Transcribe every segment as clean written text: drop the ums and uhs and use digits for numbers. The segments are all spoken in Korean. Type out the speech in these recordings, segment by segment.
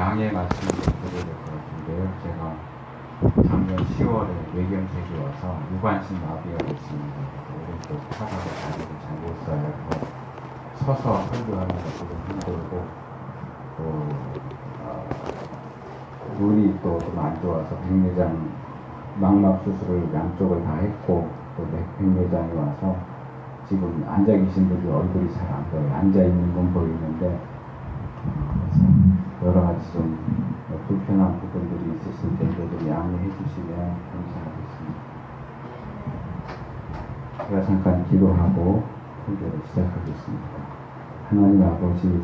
양해 말씀을 드려야 될 것 같은데요. 제가 작년 10월에 뇌경색이 와서 무관심 마비가 됐습니다. 오른쪽 팔하고 다리를 잘 못 써요. 서서 설교하면서 조금 힘들고 또 눈이 또 좀 안 좋아서 백내장 망막 수술을 양쪽을 다 했고 또 백내장이 와서 지금 앉아 계신 분들 얼굴이 잘 안 보여요. 앉아 있는 건 보이는데 여러 가지 좀 불편한 부분들이 있으실 텐데 좀 양해해 주시면 감사하겠습니다. 제가 잠깐 기도하고 설교를 시작하겠습니다. 하나님 아버지,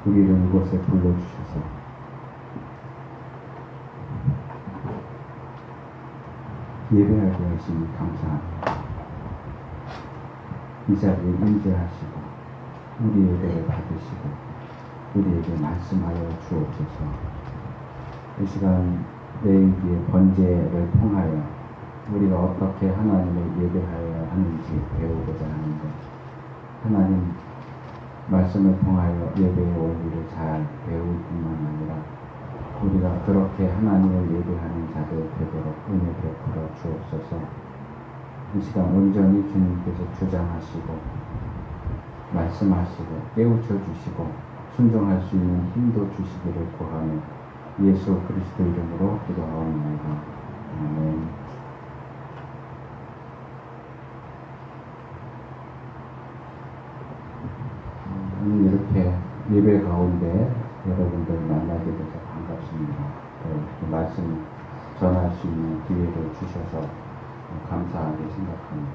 우리를 이곳에 불러주셔서 예배하게 하시니 감사합니다. 이 자리에 임재하시고 우리 예배를 받으시고 우리에게 말씀하여 주옵소서. 이 시간 레위기의 번제를 통하여 우리가 어떻게 하나님을 예배하여야 하는지 배우고자 하는데, 하나님 말씀을 통하여 예배의 원리를 잘 배울 뿐만 아니라 우리가 그렇게 하나님을 예배하는 자들 되도록 은혜 베풀어 주옵소서. 이 시간 온전히 주님께서 주장하시고 말씀하시고 깨우쳐 주시고 순종할 수 있는 힘도 주시기를 구하며 예수 그리스도 이름으로 기도하옵나이다. 아멘. 오늘 이렇게 예배 가운데 여러분들 만나게 돼서 반갑습니다. 이렇게 말씀 전할 수 있는 기회를 주셔서 감사하게 생각합니다.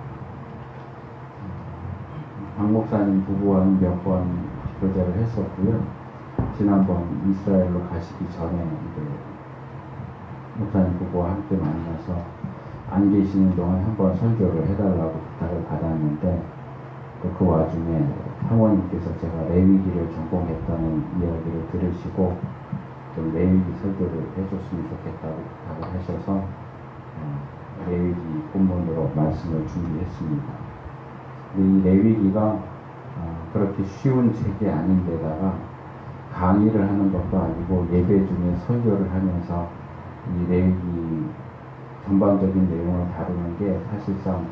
박 목사님 부부와는 몇 번 교제를 했었고요. 지난번 이스라엘로 가시기 전에 목사님 부부와 함께 만나서 안 계시는 동안 한번 설교를 해달라고 부탁을 받았는데 그 와중에 사모님께서 제가 레위기를 전공했다는 이야기를 들으시고 좀 레위기 설교를 해줬으면 좋겠다고 부탁을 하셔서 레위기 본문으로 말씀을 준비했습니다. 이 레위기가 그렇게 쉬운 책이 아닌데다가 강의를 하는 것도 아니고 예배 중에 설교를 하면서 이 레위기 전반적인 내용을 다루는 게 사실상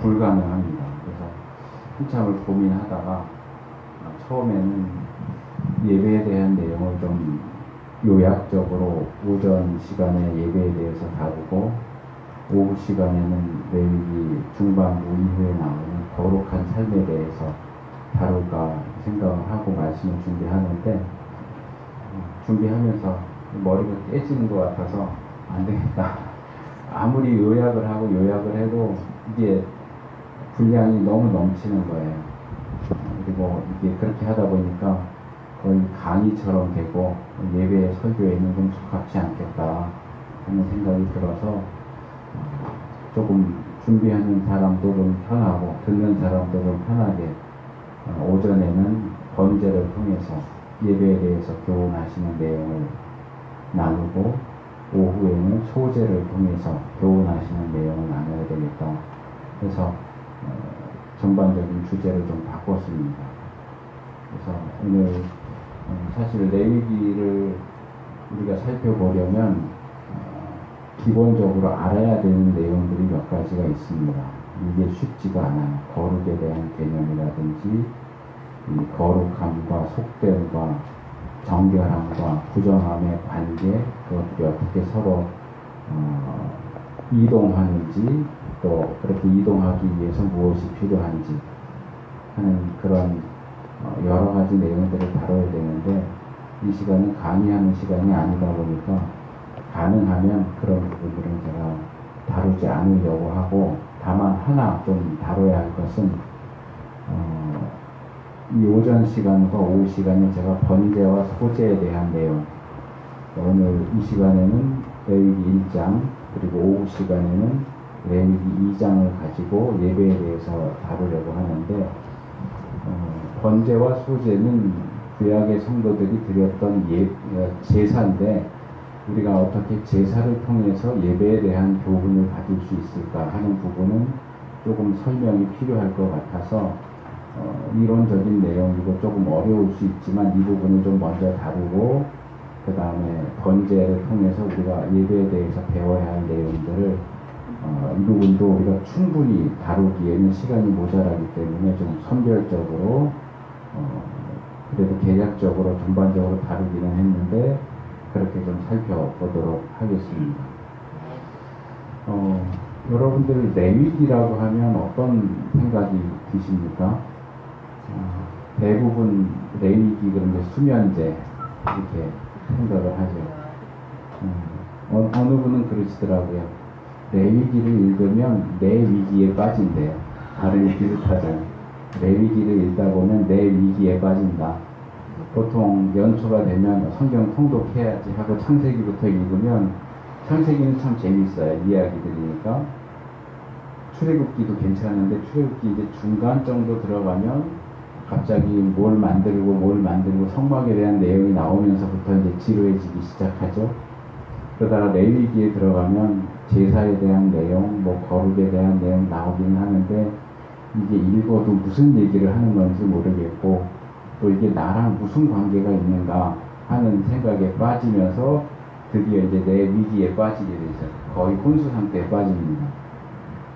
불가능합니다. 그래서 한참을 고민하다가 처음에는 예배에 대한 내용을 좀 요약적으로 오전 시간에 예배에 대해서 다루고 오후 시간에는 레위기 중반부 이후에 나오는 거룩한 삶에 대해서 다룰까 생각을 하고 말씀을 준비하는데 준비하면서 머리가 깨지는 것 같아서 안 되겠다. 아무리 요약을 하고 요약을 해도 이게 분량이 너무 넘치는 거예요. 그리고 이게 그렇게 하다 보니까 거의 강의처럼 되고 예배 설교에는 좀 적합치 않겠다 하는 생각이 들어서 조금 준비하는 사람도 좀 편하고 듣는 사람도 좀 편하게 오전에는 번제를 통해서 예배에 대해서 교훈하시는 내용을 나누고 오후에는 소제를 통해서 교훈하시는 내용을 나눠야 되겠다. 그래서 전반적인 주제를 좀 바꿨습니다. 그래서 오늘 사실 레위기를 우리가 살펴보려면 기본적으로 알아야 되는 내용들이 몇 가지가 있습니다. 이게 쉽지가 않아요. 거룩에 대한 개념이라든지 이 거룩함과 속됨과 정결함과 부정함의 관계, 그것들이 어떻게 서로 이동하는지, 또 그렇게 이동하기 위해서 무엇이 필요한지 하는 그런 여러 가지 내용들을 다뤄야 되는데, 이 시간은 강의하는 시간이 아니다 보니까 가능하면 그런 부분들은 제가 다루지 않으려고 하고, 다만 하나 좀 다뤄야 할 것은 이 오전 시간과 오후 시간에 제가 번제와 소제에 대한 내용, 오늘 이 시간에는 레위기 1장 그리고 오후 시간에는 레위기 2장을 가지고 예배에 대해서 다루려고 하는데, 번제와 소제는 구약의 성도들이 드렸던 제사인데 우리가 어떻게 제사를 통해서 예배에 대한 교훈을 받을 수 있을까 하는 부분은 조금 설명이 필요할 것 같아서 이론적인 내용이고 조금 어려울 수 있지만 이 부분을 좀 먼저 다루고 그 다음에 번제를 통해서 우리가 예배에 대해서 배워야 할 내용들을 이 부분도 우리가 충분히 다루기에는 시간이 모자라기 때문에 좀 선별적으로 그래도 개략적으로 전반적으로 다루기는 했는데 그렇게 좀 살펴보도록 하겠습니다. 여러분들 레위기라고 하면 어떤 생각이 드십니까? 대부분 레위기 그런데 수면제 이렇게 생각을 하죠. 어느 분은 그러시더라고요. 레위기를 읽으면 내 위기에 빠진대요. 발음이 비슷하잖아요. 레위기를 읽다 보면 내 위기에 빠진다. 보통 연초가 되면 성경 통독해야지 하고 창세기부터 읽으면 창세기는 참 재밌어요. 이야기 들으니까. 출애굽기도 괜찮은데 출애굽기 이제 중간 정도 들어가면 갑자기 뭘 만들고 성막에 대한 내용이 나오면서부터 이제 지루해지기 시작하죠. 그러다가 레위기에 들어가면 제사에 대한 내용, 뭐 거룩에 대한 내용 나오기는 하는데 이게 읽어도 무슨 얘기를 하는 건지 모르겠고 또 이게 나랑 무슨 관계가 있는가 하는 생각에 빠지면서 드디어 이제 내 위기에 빠지게 되죠. 거의 혼수 상태에 빠집니다.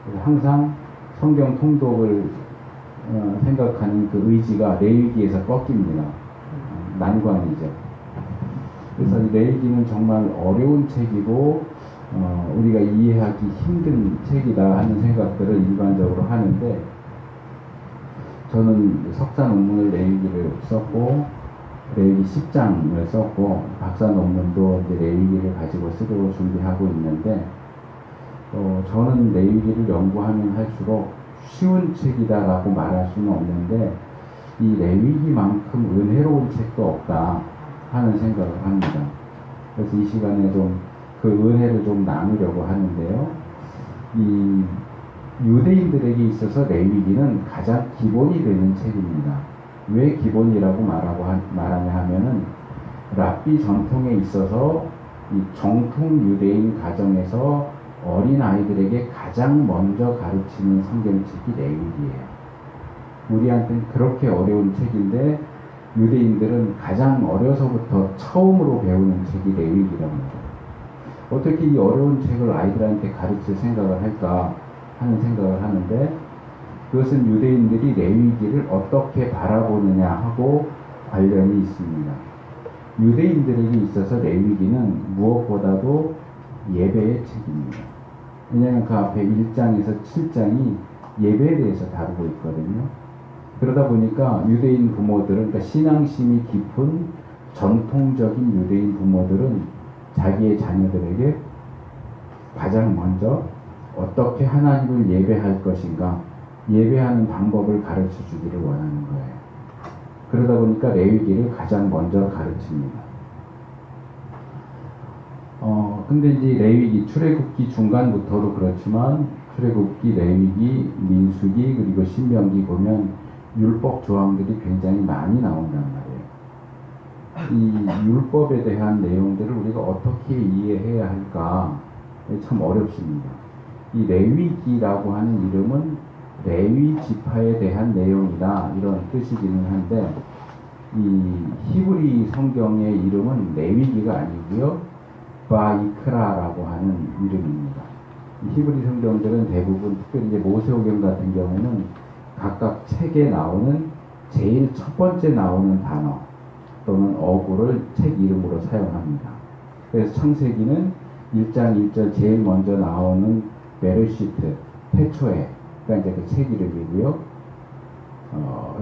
그래서 항상 성경 통독을 생각하는 그 의지가 레위기에서 꺾입니다. 난관이죠. 그래서 이 레위기는 정말 어려운 책이고 우리가 이해하기 힘든 책이다 하는 생각들을 일반적으로 하는데 저는 석사 논문을 레위기를 썼고 레위기 10장을 썼고 박사 논문도 이제 레위기를 가지고 쓰려고 준비하고 있는데 저는 레위기를 연구하면 할수록 쉬운 책이다라고 말할 수는 없는데 이 레위기만큼 은혜로운 책도 없다 하는 생각을 합니다. 그래서 이 시간에 좀 그 은혜를 좀 나누려고 하는데요. 이 유대인들에게 있어서 레위기는 가장 기본이 되는 책입니다. 왜 기본이라고 말하냐 하면은 랍비 전통에 있어서 이 정통 유대인 가정에서 어린 아이들에게 가장 먼저 가르치는 성경책이 레위기예요. 우리한테는 그렇게 어려운 책인데 유대인들은 가장 어려서부터 처음으로 배우는 책이 레위기랍니다. 어떻게 이 어려운 책을 아이들한테 가르칠 생각을 할까 하는 생각을 하는데 그것은 유대인들이 레위기를 어떻게 바라보느냐 하고 관련이 있습니다. 유대인들에게 있어서 레위기는 무엇보다도 예배의 책입니다. 왜냐하면 그 앞에 1장에서 7장이 예배에 대해서 다루고 있거든요. 그러다 보니까 유대인 부모들은, 그러니까 신앙심이 깊은 전통적인 유대인 부모들은 자기의 자녀들에게 가장 먼저 어떻게 하나님을 예배할 것인가, 예배하는 방법을 가르쳐 주기를 원하는 거예요. 그러다 보니까 레위기를 가장 먼저 가르칩니다. 근데 이제 레위기, 출애굽기 중간부터도 그렇지만 출애굽기, 레위기, 민수기 그리고 신명기 보면 율법 조항들이 굉장히 많이 나온단 말이에요. 이 율법에 대한 내용들을 우리가 어떻게 이해해야 할까 참 어렵습니다. 이 레위기라고 하는 이름은 레위 지파에 대한 내용이다 이런 뜻이기는 한데 이 히브리 성경의 이름은 레위기가 아니고요 바이크라라고 하는 이름입니다. 이 히브리 성경들은 대부분 특별히 이제 모세오경 같은 경우는 각각 책에 나오는 제일 첫 번째 나오는 단어 또는 어구를 책 이름으로 사용합니다. 그래서 창세기는 1장 1절 제일 먼저 나오는 베르시트, 태초에 가 이제 그 책 이름이고요.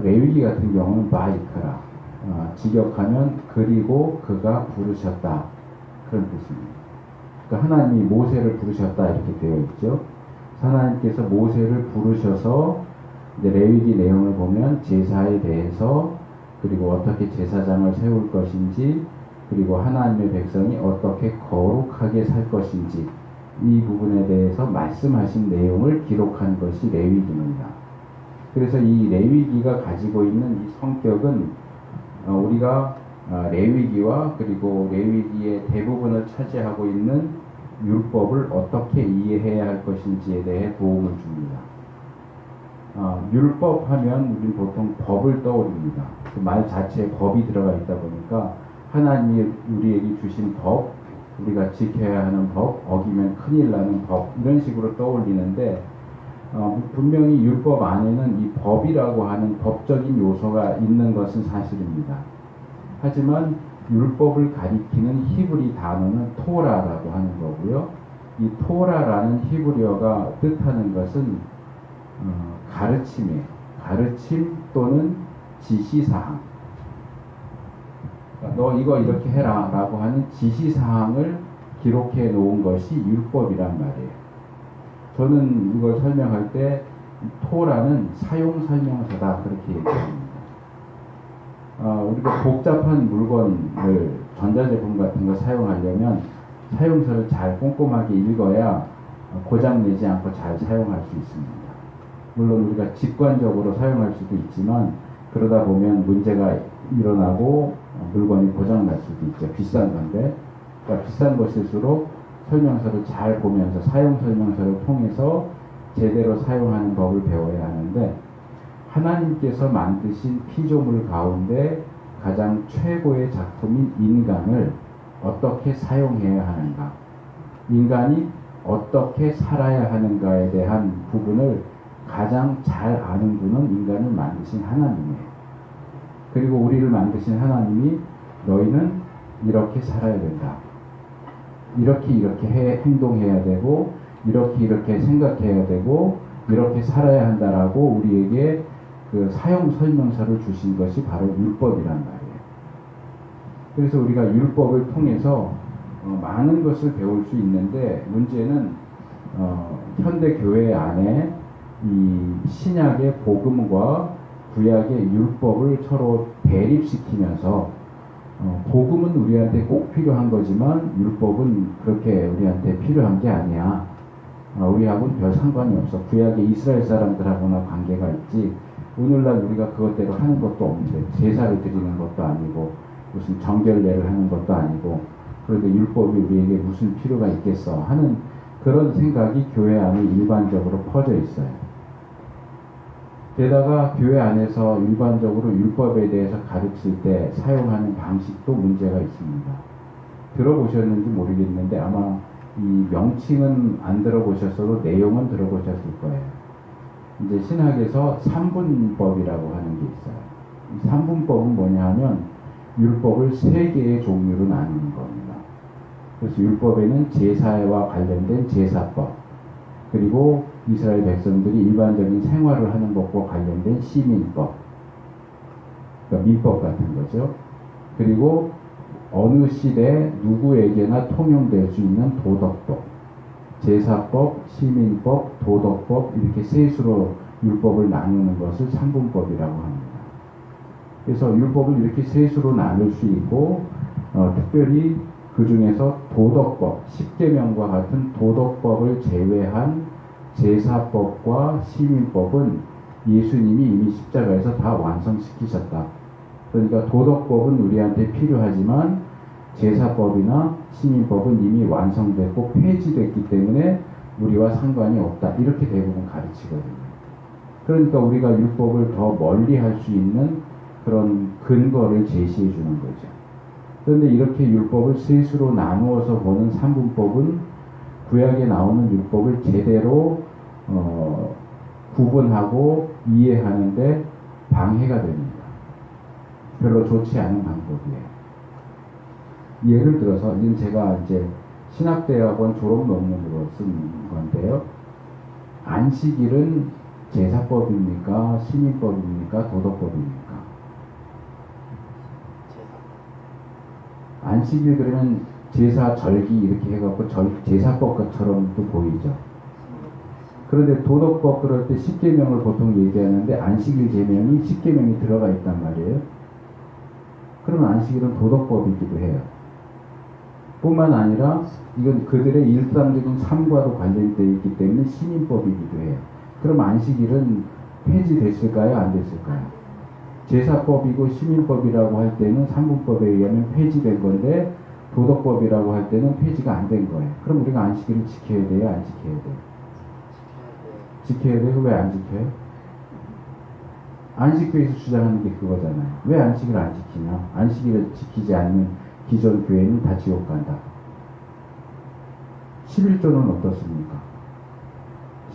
레위기 같은 경우는 바이크라, 직역하면 그리고 그가 부르셨다 그런 뜻입니다. 그러니까 하나님이 모세를 부르셨다 이렇게 되어 있죠. 하나님께서 모세를 부르셔서 이제 레위기 내용을 보면 제사에 대해서 그리고 어떻게 제사장을 세울 것인지 그리고 하나님의 백성이 어떻게 거룩하게 살 것인지 이 부분에 대해서 말씀하신 내용을 기록한 것이 레위기입니다. 그래서 이 레위기가 가지고 있는 이 성격은 우리가 레위기와 그리고 레위기의 대부분을 차지하고 있는 율법을 어떻게 이해해야 할 것인지에 대해 도움을 줍니다. 율법 하면 우리는 보통 법을 떠올립니다. 그 말 자체에 법이 들어가 있다 보니까 하나님이 우리에게 주신 법, 우리가 지켜야 하는 법, 어기면 큰일 나는 법, 이런 식으로 떠올리는데 분명히 율법 안에는 이 법이라고 하는 법적인 요소가 있는 것은 사실입니다. 하지만 율법을 가리키는 히브리 단어는 토라라고 하는 거고요. 이 토라라는 히브리어가 뜻하는 것은 가르침이에요. 가르침 또는 지시사항. 너 이거 이렇게 해라 라고 하는 지시사항을 기록해 놓은 것이 율법이란 말이에요. 저는 이걸 설명할 때 토라는 사용설명서다 그렇게 얘기합니다. 우리가 복잡한 물건을 전자제품 같은 거 사용하려면 사용서를 잘 꼼꼼하게 읽어야 고장내지 않고 잘 사용할 수 있습니다. 물론 우리가 직관적으로 사용할 수도 있지만 그러다 보면 문제가 일어나고 물건이 고장날 수도 있죠. 비싼 건데 그러니까 비싼 것일수록 설명서를 잘 보면서 사용 설명서를 통해서 제대로 사용하는 법을 배워야 하는데 하나님께서 만드신 피조물 가운데 가장 최고의 작품인 인간을 어떻게 사용해야 하는가, 인간이 어떻게 살아야 하는가에 대한 부분을 가장 잘 아는 분은 인간을 만드신 하나님이에요. 그리고 우리를 만드신 하나님이 너희는 이렇게 살아야 된다. 이렇게 행동해야 되고 이렇게 생각해야 되고 이렇게 살아야 한다라고 우리에게 그 사용 설명서를 주신 것이 바로 율법이란 말이에요. 그래서 우리가 율법을 통해서 많은 것을 배울 수 있는데 문제는 현대 교회 안에 이 신약의 복음과 구약의 율법을 서로 대립시키면서 복음은 우리한테 꼭 필요한 거지만 율법은 그렇게 우리한테 필요한 게 아니야. 우리하고는 별 상관이 없어. 구약의 이스라엘 사람들하고나 관계가 있지. 오늘날 우리가 그것대로 하는 것도 없는데 제사를 드리는 것도 아니고 무슨 정결례를 하는 것도 아니고 그런데 율법이 우리에게 무슨 필요가 있겠어 하는 그런 생각이 교회 안에 일반적으로 퍼져 있어요. 게다가 교회 안에서 일반적으로 율법에 대해서 가르칠 때 사용하는 방식도 문제가 있습니다. 들어보셨는지 모르겠는데 아마 이 명칭은 안 들어보셨어도 내용은 들어보셨을 거예요. 이제 신학에서 삼분법이라고 하는 게 있어요. 이 삼분법은 뭐냐 하면 율법을 세 개의 종류로 나누는 겁니다. 그래서 율법에는 제사와 관련된 제사법, 그리고 이스라엘 백성들이 일반적인 생활을 하는 것과 관련된 시민법, 그러니까 민법 같은 거죠. 그리고 어느 시대 누구에게나 통용될 수 있는 도덕법, 제사법, 시민법, 도덕법 이렇게 셋으로 율법을 나누는 것을 삼분법이라고 합니다. 그래서 율법을 이렇게 셋으로 나눌 수 있고 특별히 그 중에서 도덕법, 십계명과 같은 도덕법을 제외한 제사법과 시민법은 예수님이 이미 십자가에서 다 완성시키셨다. 그러니까 도덕법은 우리한테 필요하지만 제사법이나 시민법은 이미 완성됐고 폐지됐기 때문에 우리와 상관이 없다. 이렇게 대부분 가르치거든요. 그러니까 우리가 율법을 더 멀리 할 수 있는 그런 근거를 제시해 주는 거죠. 그런데 이렇게 율법을 셋으로 나누어서 보는 삼분법은 구약에 나오는 율법을 제대로 구분하고 이해하는데 방해가 됩니다. 별로 좋지 않은 방법이에요. 예를 들어서 제가 이제 신학대학원 졸업 논문으로 쓴 건데요. 안식일은 제사법입니까? 시민법입니까? 도덕법입니까? 안식일 그러면 제사 절기 이렇게 해갖고 제사법처럼도 보이죠. 그런데 도덕법 그럴 때 십계명을 보통 얘기하는데 안식일 계명이 십계명이 들어가 있단 말이에요. 그러면 안식일은 도덕법이기도 해요. 뿐만 아니라 이건 그들의 일상적인 삶과도 관련되어 있기 때문에 시민법이기도 해요. 그럼 안식일은 폐지됐을까요? 안 됐을까요? 제사법이고 시민법이라고 할 때는 삼분법에 의하면 폐지된 건데 도덕법이라고 할 때는 폐지가 안 된 거예요. 그럼 우리가 안식일을 지켜야 돼요? 안 지켜야 돼요? 지켜야 돼요? 왜 안 지켜요? 안식교에서 주장하는 게 그거잖아요. 왜 안식일을 안 지키냐? 안식일을 지키지 않는 기존 교회는 다 지옥 간다. 11조는 어떻습니까?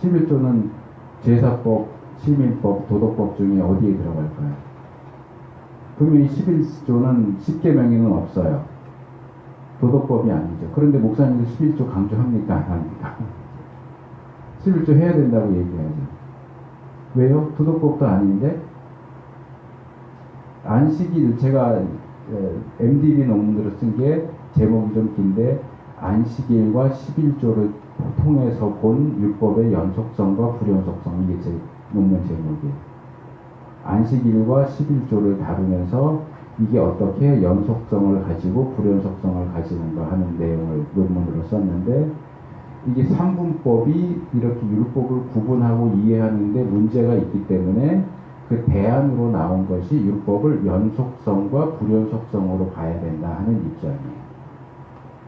11조는 제사법, 시민법, 도덕법 중에 어디에 들어갈까요? 분명히 11조는 10계명에는 없어요. 도덕법이 아니죠. 그런데 목사님도 11조 강조합니까? 안 합니까? 11조 해야 된다고 얘기하죠. 왜요? 도덕법도 아닌데? 안식일, 제가 MDB 논문으로 쓴 게 제목이 좀 긴데, 안식일과 11조를 통해서 본 율법의 연속성과 불연속성, 이게 제 논문 제목이에요. 안식일과 11조를 다루면서 이게 어떻게 연속성을 가지고 불연속성을 가지는가 하는 내용을 논문으로 썼는데, 이게 삼분법이 이렇게 율법을 구분하고 이해하는데 문제가 있기 때문에 그 대안으로 나온 것이 율법을 연속성과 불연속성으로 봐야 된다 하는 입장이에요.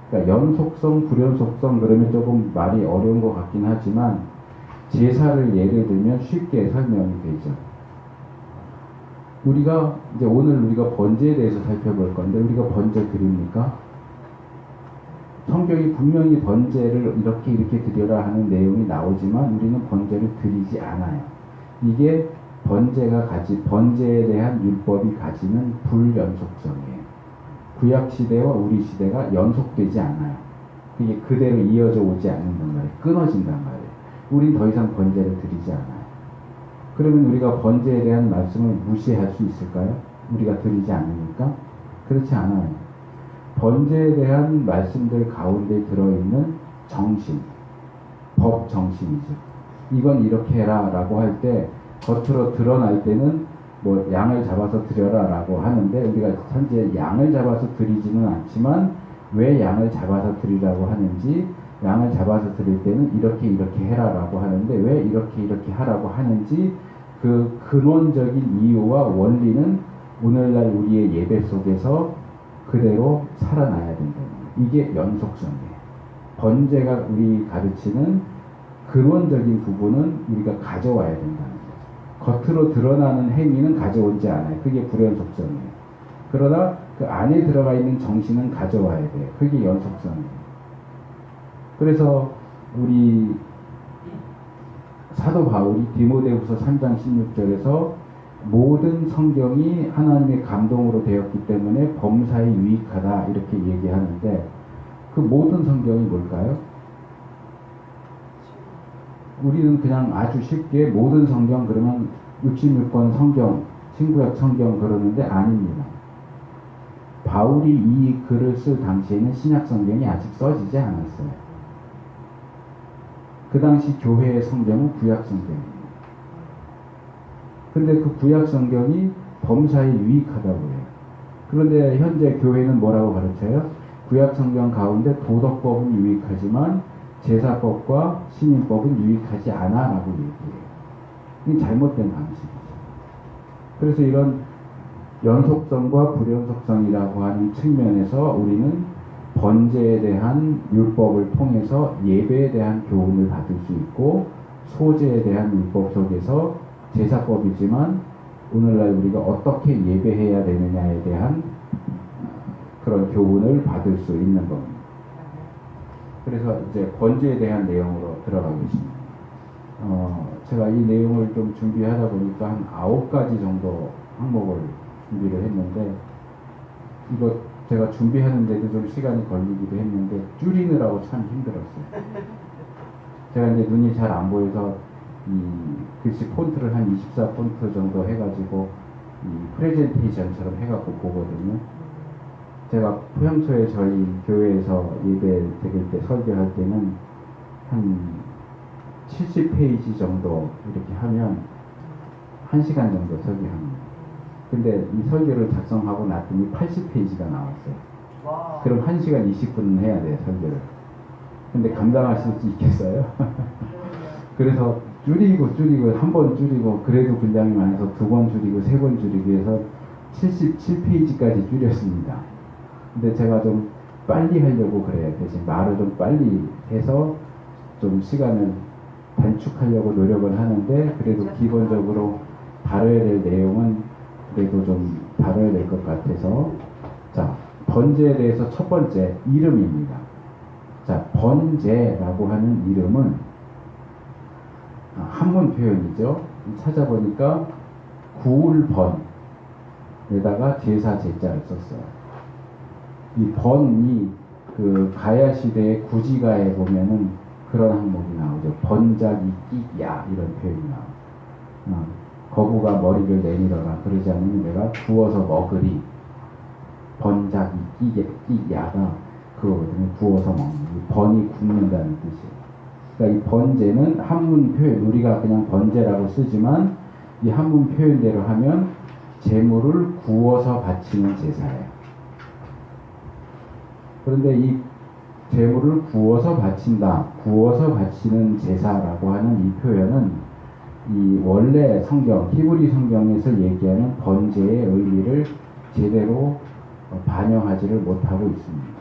그러니까 연속성, 불연속성 그러면 조금 말이 어려운 것 같긴 하지만 제사를 예를 들면 쉽게 설명이 되죠. 우리가 이제 오늘 우리가 번제에 대해서 살펴볼 건데, 우리가 번제 드립니까? 성경이 분명히 번제를 이렇게 드려라 하는 내용이 나오지만 우리는 번제를 드리지 않아요. 이게 번제에 대한 율법이 가지는 불연속성이에요. 구약 시대와 우리 시대가 연속되지 않아요. 그게 그대로 이어져 오지 않는단 말이에요. 끊어진단 말이에요. 우린 더 이상 번제를 드리지 않아요. 그러면 우리가 번제에 대한 말씀을 무시할 수 있을까요? 우리가 드리지 않으니까? 그렇지 않아요. 번제에 대한 말씀들 가운데 들어있는 정신, 법 정신이죠. 이건 이렇게 해라 라고 할 때 겉으로 드러날 때는 뭐 양을 잡아서 드려라 라고 하는데, 우리가 현재 양을 잡아서 드리지는 않지만 왜 양을 잡아서 드리라고 하는지, 양을 잡아서 드릴 때는 이렇게 해라 라고 하는데 왜 이렇게 하라고 하는지 그 근원적인 이유와 원리는 오늘날 우리의 예배 속에서 그대로 살아나야 된다. 이게 연속성이에요. 번제가 우리 가르치는 근원적인 부분은 우리가 가져와야 된다는 거예요. 겉으로 드러나는 행위는 가져오지 않아요. 그게 불연속성이에요. 그러나 그 안에 들어가 있는 정신은 가져와야 돼요. 그게 연속성이에요. 그래서 우리 사도 바울이 디모데후서 3장 16절에서 모든 성경이 하나님의 감동으로 되었기 때문에 범사에 유익하다 이렇게 얘기하는데, 그 모든 성경이 뭘까요? 우리는 그냥 아주 쉽게 모든 성경 그러면 66권 성경, 신구약 성경 그러는데 아닙니다. 바울이 이 글을 쓸 당시에는 신약 성경이 아직 써지지 않았어요. 그 당시 교회의 성경은 구약 성경입니다. 근데 그 구약 성경이 범사에 유익하다고 해요. 그런데 현재 교회는 뭐라고 가르쳐요? 구약 성경 가운데 도덕법은 유익하지만 제사법과 시민법은 유익하지 않아 라고 얘기해요. 이게 잘못된 방식이죠. 그래서 이런 연속성과 불연속성이라고 하는 측면에서 우리는 번제에 대한 율법을 통해서 예배에 대한 교훈을 받을 수 있고, 소제에 대한 율법 속에서 제사법이지만 오늘날 우리가 어떻게 예배해야 되느냐에 대한 그런 교훈을 받을 수 있는 겁니다. 그래서 이제 번제에 대한 내용으로 들어가겠습니다. 제가 이 내용을 좀 준비하다 보니까 한 9가지 정도 항목을 준비를 했는데, 이거 제가 준비하는데도 좀 시간이 걸리기도 했는데 줄이느라고 참 힘들었어요. 제가 이제 눈이 잘 안 보여서 이 글씨 폰트를 한 24폰트 정도 해가지고 이 프레젠테이션처럼 해갖고 보거든요. 제가 평소에 저희 교회에서 예배 드릴 때 설교할 때는 한 70페이지 정도 이렇게 하면 1시간 정도 설교합니다. 근데 이 설교를 작성하고 났더니 80페이지가 나왔어요. 와. 그럼 1시간 20분 해야 돼요, 설교를. 근데 감당하실 수 있겠어요? 그래서 줄이고 한 번 줄이고, 그래도 분량이 많아서 2번 줄이고 3번 줄이고 해서 77페이지까지 줄였습니다. 근데 제가 좀 빨리 하려고 그래요. 대신 말을 좀 빨리 해서 좀 시간을 단축하려고 노력을 하는데, 그래도 기본적으로 다뤄야 될 내용은 그래도 좀 다뤄야 될 것 같아서, 자, 번제에 대해서 첫 번째 이름입니다. 자, 번제라고 하는 이름은 한문 표현이죠. 찾아보니까 구울번에다가 제사 제자를 썼어요. 이 번이 그 가야 시대의 구지가에 보면은 그런 항목이 나오죠. 번작이 끼야 이런 표현이 나와요. 거부가 머리를 내밀어라 그러지 않으면 내가 구워서 먹으리. 번작이 끼야가 그거거든요. 구워서 먹는. 번이 굽는다는 뜻이에요. 그러니까 이 번제는 한문 표현, 우리가 그냥 번제라고 쓰지만 이 한문 표현대로 하면 제물을 구워서 바치는 제사예요. 그런데 이 제물을 구워서 바친다, 구워서 바치는 제사라고 하는 이 표현은 이 원래 성경, 히브리 성경에서 얘기하는 번제의 의미를 제대로 반영하지를 못하고 있습니다.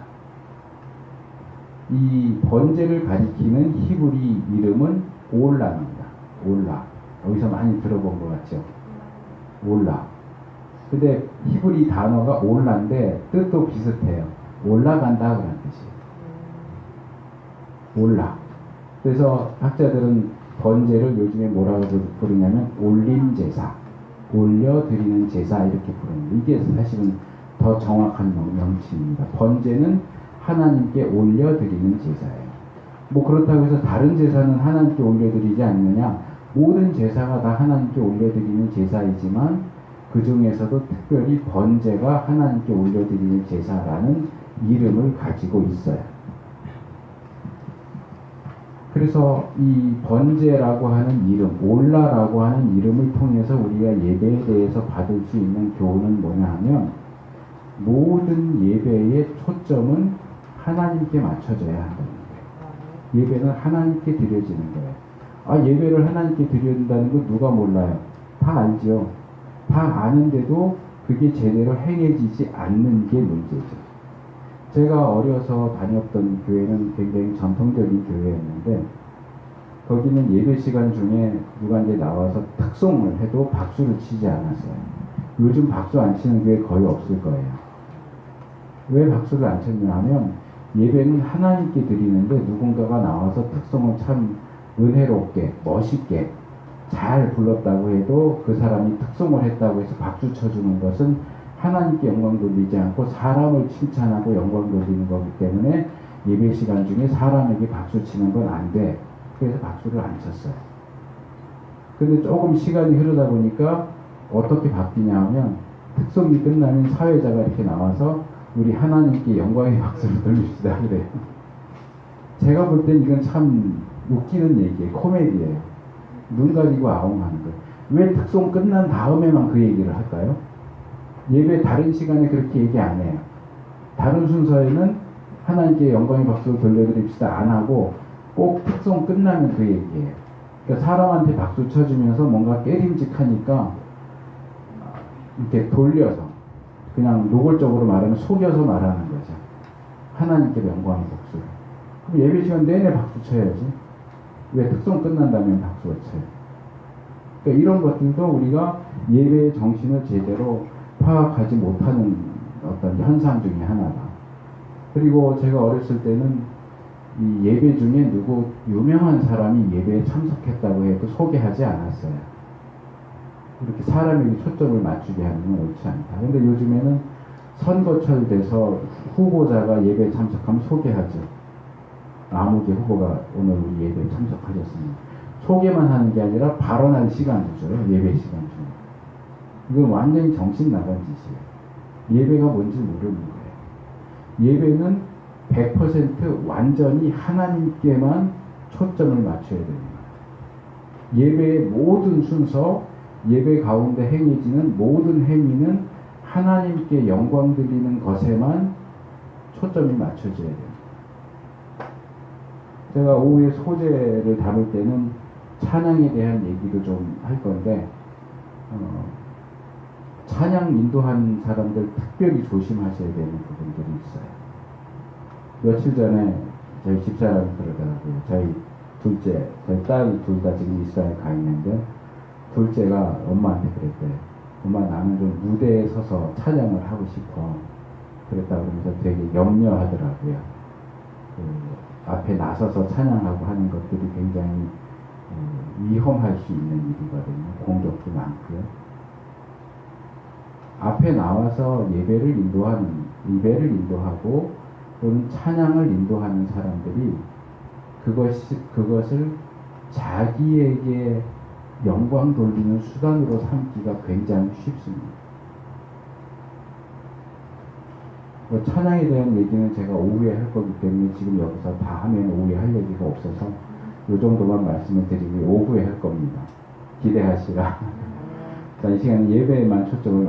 이 번제를 가리키는 히브리 이름은 올라입니다. 올라. 여기서 많이 들어본 것 같죠? 올라. 근데 히브리 단어가 올라인데 뜻도 비슷해요. 올라간다 그런 뜻이에요. 올라. 그래서 학자들은 번제를 요즘에 뭐라고 부르냐면 올림제사, 올려드리는 제사 이렇게 부릅니다. 이게 사실은 더 정확한 명칭입니다. 번제는 하나님께 올려드리는 제사예요. 뭐 그렇다고 해서 다른 제사는 하나님께 올려드리지 않느냐? 모든 제사가 다 하나님께 올려드리는 제사이지만 그 중에서도 특별히 번제가 하나님께 올려드리는 제사라는 이름을 가지고 있어요. 그래서 이 번제라고 하는 이름, 올라라고 하는 이름을 통해서 우리가 예배에 대해서 받을 수 있는 교훈은 뭐냐 하면 모든 예배의 초점은 하나님께 맞춰져야 한다는 거예요. 예배는 하나님께 드려지는 거예요. 아, 예배를 하나님께 드린다는 거 누가 몰라요? 다 알죠. 다 아는데도 그게 제대로 행해지지 않는 게 문제죠. 제가 어려서 다녔던 교회는 굉장히 전통적인 교회였는데 거기는 예배 시간 중에 누가 이제 나와서 특송을 해도 박수를 치지 않았어요. 요즘 박수 안 치는 교회 거의 없을 거예요. 왜 박수를 안 쳤냐 하면 예배는 하나님께 드리는데 누군가가 나와서 특송을 참 은혜롭게 멋있게 잘 불렀다고 해도 그 사람이 특송을 했다고 해서 박수 쳐주는 것은 하나님께 영광 돌리지 않고 사람을 칭찬하고 영광 돌리는 거기 때문에 예배 시간 중에 사람에게 박수 치는 건 안 돼. 그래서 박수를 안 쳤어요. 근데 조금 시간이 흐르다 보니까 어떻게 바뀌냐 하면 특송이 끝나면 사회자가 이렇게 나와서 우리 하나님께 영광의 박수를 돌립시다 그래요. 제가 볼 땐 이건 참 웃기는 얘기예요. 코미디예요. 눈 가리고 아웅하는 거예요. 왜 특송 끝난 다음에만 그 얘기를 할까요? 예배 다른 시간에 그렇게 얘기 안 해요. 다른 순서에는 하나님께 영광의 박수를 돌려드립시다 안 하고 꼭 특송 끝나면 그 얘기예요. 그러니까 사람한테 박수 쳐주면서 뭔가 깨림직하니까 이렇게 돌려서 그냥 노골적으로 말하면 속여서 말하는 거죠. 하나님께 영광의 박수를. 그럼 예배 시간 내내 박수 쳐야지. 왜 특송 끝난 다음에 박수를 쳐요? 그러니까 이런 것들도 우리가 예배의 정신을 제대로 파악하지 못하는 어떤 현상 중에 하나다. 그리고 제가 어렸을 때는 이 예배 중에 누구 유명한 사람이 예배에 참석했다고 해도 소개하지 않았어요. 이렇게 사람에게 초점을 맞추게 하는 건 옳지 않다. 근데 요즘에는 선거철 돼서 후보자가 예배에 참석하면 소개하죠. 아무개 후보가 오늘 우리 예배에 참석하셨습니다. 소개만 하는 게 아니라 발언할 시간도 줘요. 예배 시간 중에. 이건 완전히 정신 나간 짓이에요. 예배가 뭔지 모르는 거예요. 예배는 100% 완전히 하나님께만 초점을 맞춰야 됩니다. 예배의 모든 순서, 예배 가운데 행해지는 모든 행위는 하나님께 영광 드리는 것에만 초점이 맞춰져야 됩니다. 제가 오후에 소재를 다룰 때는 찬양에 대한 얘기도 좀 할 건데 찬양 인도하는 사람들 특별히 조심하셔야 되는 부분들이 있어요. 며칠 전에 저희 집사람이 그러더라고요. 저희 둘째, 저희 딸 둘 다 지금 이스라엘 가 있는데 둘째가 엄마한테 그랬대요. 엄마 나는 좀 무대에 서서 찬양을 하고 싶어. 그랬다 그러면서 되게 염려하더라고요. 앞에 나서서 찬양하고 하는 것들이 굉장히 위험할 수 있는 일이거든요. 공격도 많고요. 앞에 나와서 예배를 인도하고 또는 찬양을 인도하는 사람들이 그것을 자기에게 영광 돌리는 수단으로 삼기가 굉장히 쉽습니다. 찬양에 대한 얘기는 제가 오후에 할 거기 때문에 지금 여기서 다 하면 오후에 할 얘기가 없어서 이 정도만 말씀을 드리고 오후에 할 겁니다. 기대하시라. 자, 이 시간에 예배에만 초점을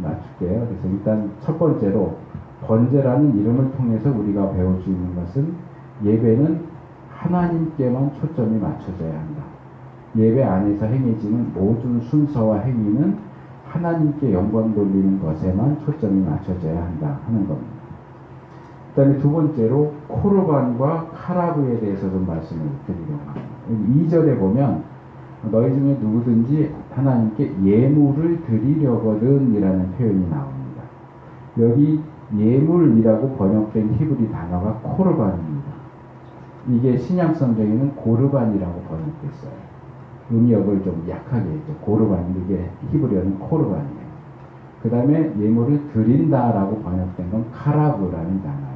맞출게요. 그래서 일단 첫 번째로 번제라는 이름을 통해서 우리가 배울 수 있는 것은 예배는 하나님께만 초점이 맞춰져야 한다. 예배 안에서 행해지는 모든 순서와 행위는 하나님께 영광 돌리는 것에만 초점이 맞춰져야 한다 하는 겁니다. 그 다음에 두 번째로 코르반과 카라브에 대해서 좀 말씀을 드리려고 합니다. 2절에 보면 너희 중에 누구든지 하나님께 예물을 드리려거든 이라는 표현이 나옵니다. 여기 예물이라고 번역된 히브리 단어가 코르반입니다. 이게 신약 성경에는 고르반이라고 번역됐어요. 음역을 좀 약하게 했죠. 고르반, 이게 히브리어는 코르반이에요. 그 다음에 예물을 드린다라고 번역된 건 카라브라는 단어예요.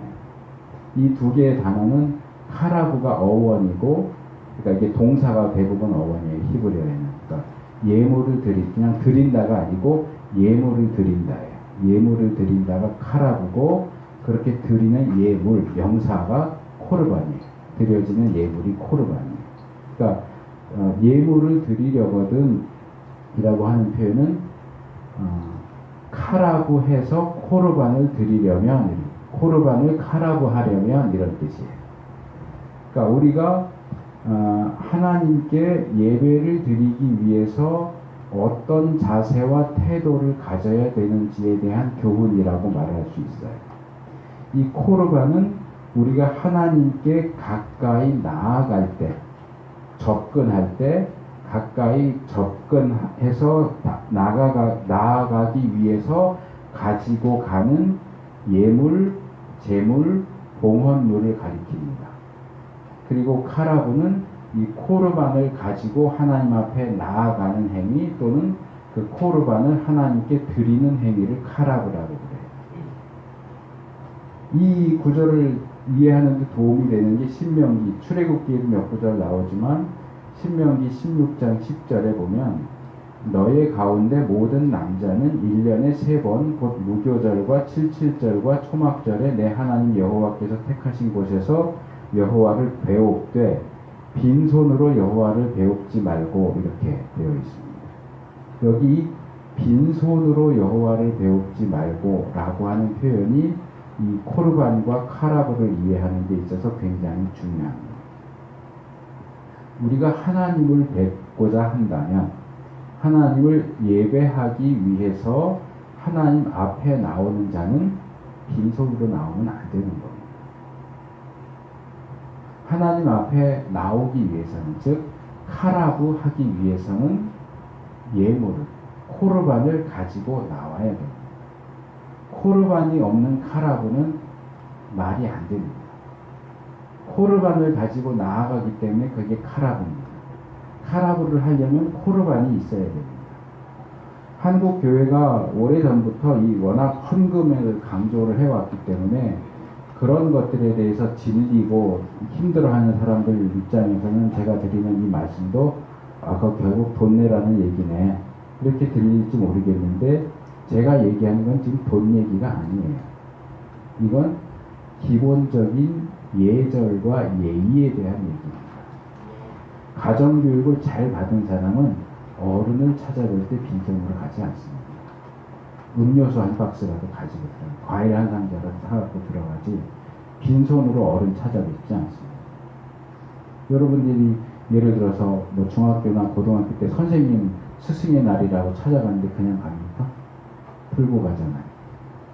이 두 개의 단어는 카라브가 어원이고, 그러니까 이게 동사가 대부분 어원이에요. 히브리어에는. 그러니까 예물을 그냥 드린다가 아니고 예물을 드린다예요. 예물을 드린다가 카라브고, 그렇게 드리는 예물, 명사가 코르반이에요. 드려지는 예물이 코르반이에요. 그러니까 예물을 드리려거든 이라고 하는 표현은 카라브 해서 코르반을 드리려면, 코르반을 카라브 하려면 이런 뜻이에요. 그러니까 우리가 하나님께 예배를 드리기 위해서 어떤 자세와 태도를 가져야 되는지에 대한 교훈이라고 말할 수 있어요. 이 코르반은 우리가 하나님께 가까이 나아갈 때, 접근할 때, 가까이 접근해서 나아가기 위해서 가지고 가는 예물, 제물, 봉헌물을 가리킵니다. 그리고 카라브는 이 코르반을 가지고 하나님 앞에 나아가는 행위 또는 그 코르반을 하나님께 드리는 행위를 카라브라고 그래요. 이 구절을 이해하는 데 도움이 되는 게 신명기, 출애굽기에도 몇 구절 나오지만 신명기 16장 10절에 보면 너의 가운데 모든 남자는 1년에 3번 곧 무교절과 77절과 초막절에 내 하나님 여호와께서 택하신 곳에서 여호와를 배웁되 빈손으로 여호와를 배웁지 말고 이렇게 되어 있습니다. 여기 빈손으로 여호와를 배웁지 말고 라고 하는 표현이 이 코르반과 카라브를 이해하는 데 있어서 굉장히 중요합니다. 우리가 하나님을 뵙고자 한다면 하나님을 예배하기 위해서 하나님 앞에 나오는 자는 빈손으로 나오면 안 되는 겁니다. 하나님 앞에 나오기 위해서는, 즉 카라브 하기 위해서는 예물을, 코르반을 가지고 나와야 됩니다. 코르반이 없는 카라브는 말이 안 됩니다. 코르반을 가지고 나아가기 때문에 그게 카라브입니다. 카라브를 하려면 코르반이 있어야 됩니다. 한국 교회가 오래전부터 이 워낙 헌금을 강조를 해왔기 때문에 그런 것들에 대해서 질리고 힘들어하는 사람들 입장에서는 제가 드리는 이 말씀도 그거 결국 돈 내라는 얘기네, 이렇게 들릴지 모르겠는데 제가 얘기하는 건 지금 돈 얘기가 아니에요. 이건 기본적인 예절과 예의에 대한 얘기입니다. 가정교육을 잘 받은 사람은 어른을 찾아볼 때 빈손으로 가지 않습니다. 음료수 한 박스라도 가지고 들어가고 과일 한 상자라도 사갖고 들어가지 빈손으로 어른 찾아뵙지 않습니다. 여러분들이 예를 들어서 뭐 중학교나 고등학교 때 선생님 스승의 날이라고 찾아가는데 그냥 갑니까? 들고 가잖아요.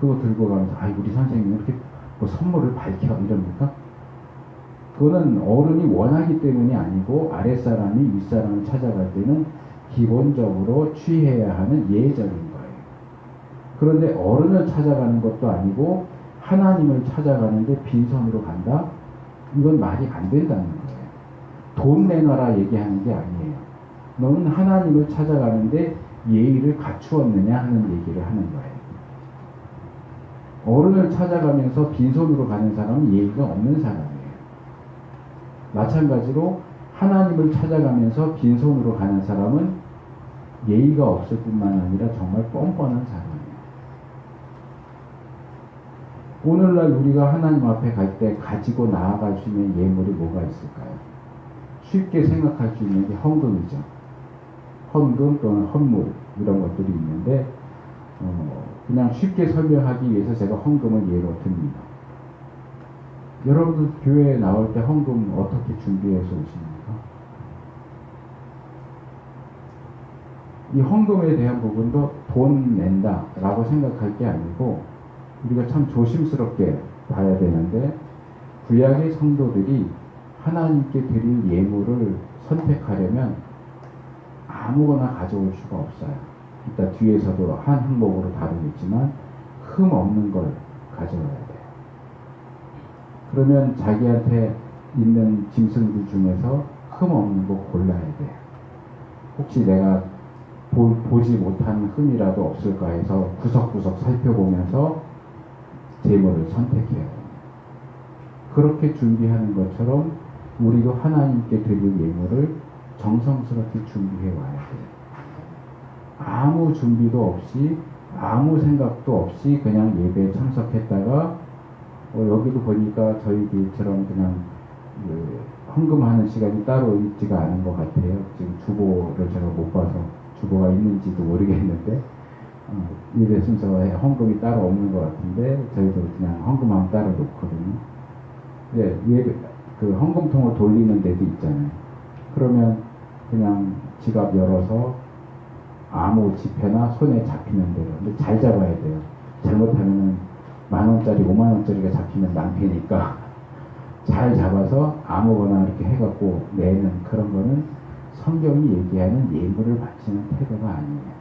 그거 들고 가면서 우리 선생님 이렇게 뭐 선물을 밝혀 이럽니까? 그거는 어른이 원하기 때문이 아니고 아랫사람이 윗사람을 찾아갈 때는 기본적으로 취해야 하는 예절인 거예요. 그런데 어른을 찾아가는 것도 아니고 하나님을 찾아가는데 빈손으로 간다? 이건 말이 안 된다는 거예요. 돈 내놔라 얘기하는 게 아니에요. 너는 하나님을 찾아가는데 예의를 갖추었느냐 하는 얘기를 하는 거예요. 어른을 찾아가면서 빈손으로 가는 사람은 예의가 없는 사람이에요. 마찬가지로 하나님을 찾아가면서 빈손으로 가는 사람은 예의가 없을 뿐만 아니라 정말 뻔뻔한 사람이에요. 오늘날 우리가 하나님 앞에 갈 때 가지고 나아갈 수 있는 예물이 뭐가 있을까요? 쉽게 생각할 수 있는 게 헌금이죠. 헌금 또는 헌물 이런 것들이 있는데 그냥 쉽게 설명하기 위해서 제가 헌금을 예로 듭니다. 여러분들 교회에 나올 때 헌금 어떻게 준비해서 오십니까? 이 헌금에 대한 부분도 돈 낸다 라고 생각할 게 아니고 우리가 참 조심스럽게 봐야 되는데 구약의 성도들이 하나님께 드릴 예물을 선택하려면 아무거나 가져올 수가 없어요. 이따 뒤에서도 한 항목으로 다루겠지만 흠 없는 걸 가져와야 돼요. 그러면 자기한테 있는 짐승들 중에서 흠 없는 거 골라야 돼요. 혹시 내가 보지 못한 흠이라도 없을까 해서 구석구석 살펴보면서 제물을 선택해야 됩니다. 그렇게 준비하는 것처럼 우리도 하나님께 드릴 예물을 정성스럽게 준비해 와야 돼요. 아무 준비도 없이 아무 생각도 없이 그냥 예배에 참석했다가 여기도 보니까 저희 교회처럼 그냥 헌금하는 시간이 따로 있지가 않은 것 같아요. 지금 주보를 제가 못 봐서 주보가 있는지도 모르겠는데 예배 순서에 헌금이 따로 없는 것 같은데 저희도 그냥 헌금하면 따로 놓거든요. 예, 예배 그 헌금통을 돌리는 데도 있잖아요. 그러면 그냥 지갑 열어서 아무 지폐나 손에 잡히는 대로. 근데 잘 잡아야 돼요. 잘못하면은 10,000원짜리, 50,000원짜리가 잡히면 낭패니까 잘 잡아서 아무거나 이렇게 해갖고 내는 그런 거는 성경이 얘기하는 예물을 바치는 태도가 아니에요.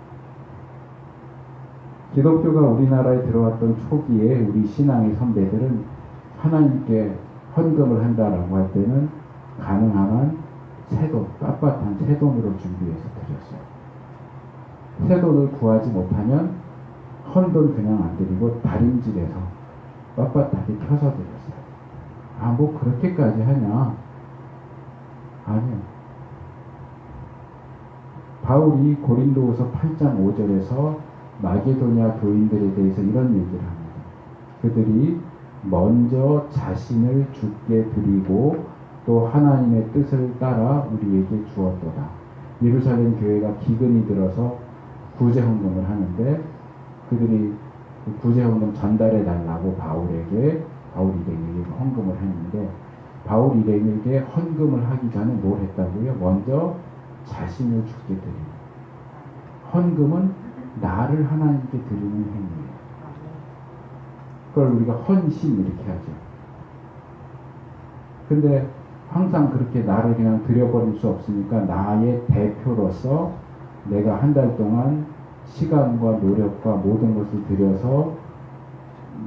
기독교가 우리나라에 들어왔던 초기에 우리 신앙의 선배들은 하나님께 헌금을 한다라고 할 때는 가능한 새돈, 빳빳한 새돈으로 준비해서 드렸어요. 새돈을 구하지 못하면 헌돈 그냥 안 드리고 다림질해서 빳빳하게 펴서 드렸어요. 뭐 그렇게까지 하냐? 아니요. 바울이 고린도후서 8장 5절에서 마게도냐 교인들에 대해서 이런 얘기를 합니다. 그들이 먼저 자신을 주께 드리고 또 하나님의 뜻을 따라 우리에게 주었도다. 예루살렘 교회가 기근이 들어서 구제헌금을 하는데 그들이 구제헌금 전달해 달라고 바울 일행에게 헌금을 했는데 바울 일행에게 헌금을 하기 전에 뭘 했다고요? 먼저 자신을 주께 드리고 헌금은 나를 하나님께 드리는 행위예요. 그걸 우리가 헌신 이렇게 하죠. 근데 항상 그렇게 나를 그냥 드려버릴 수 없으니까 나의 대표로서 내가 한 달 동안 시간과 노력과 모든 것을 들여서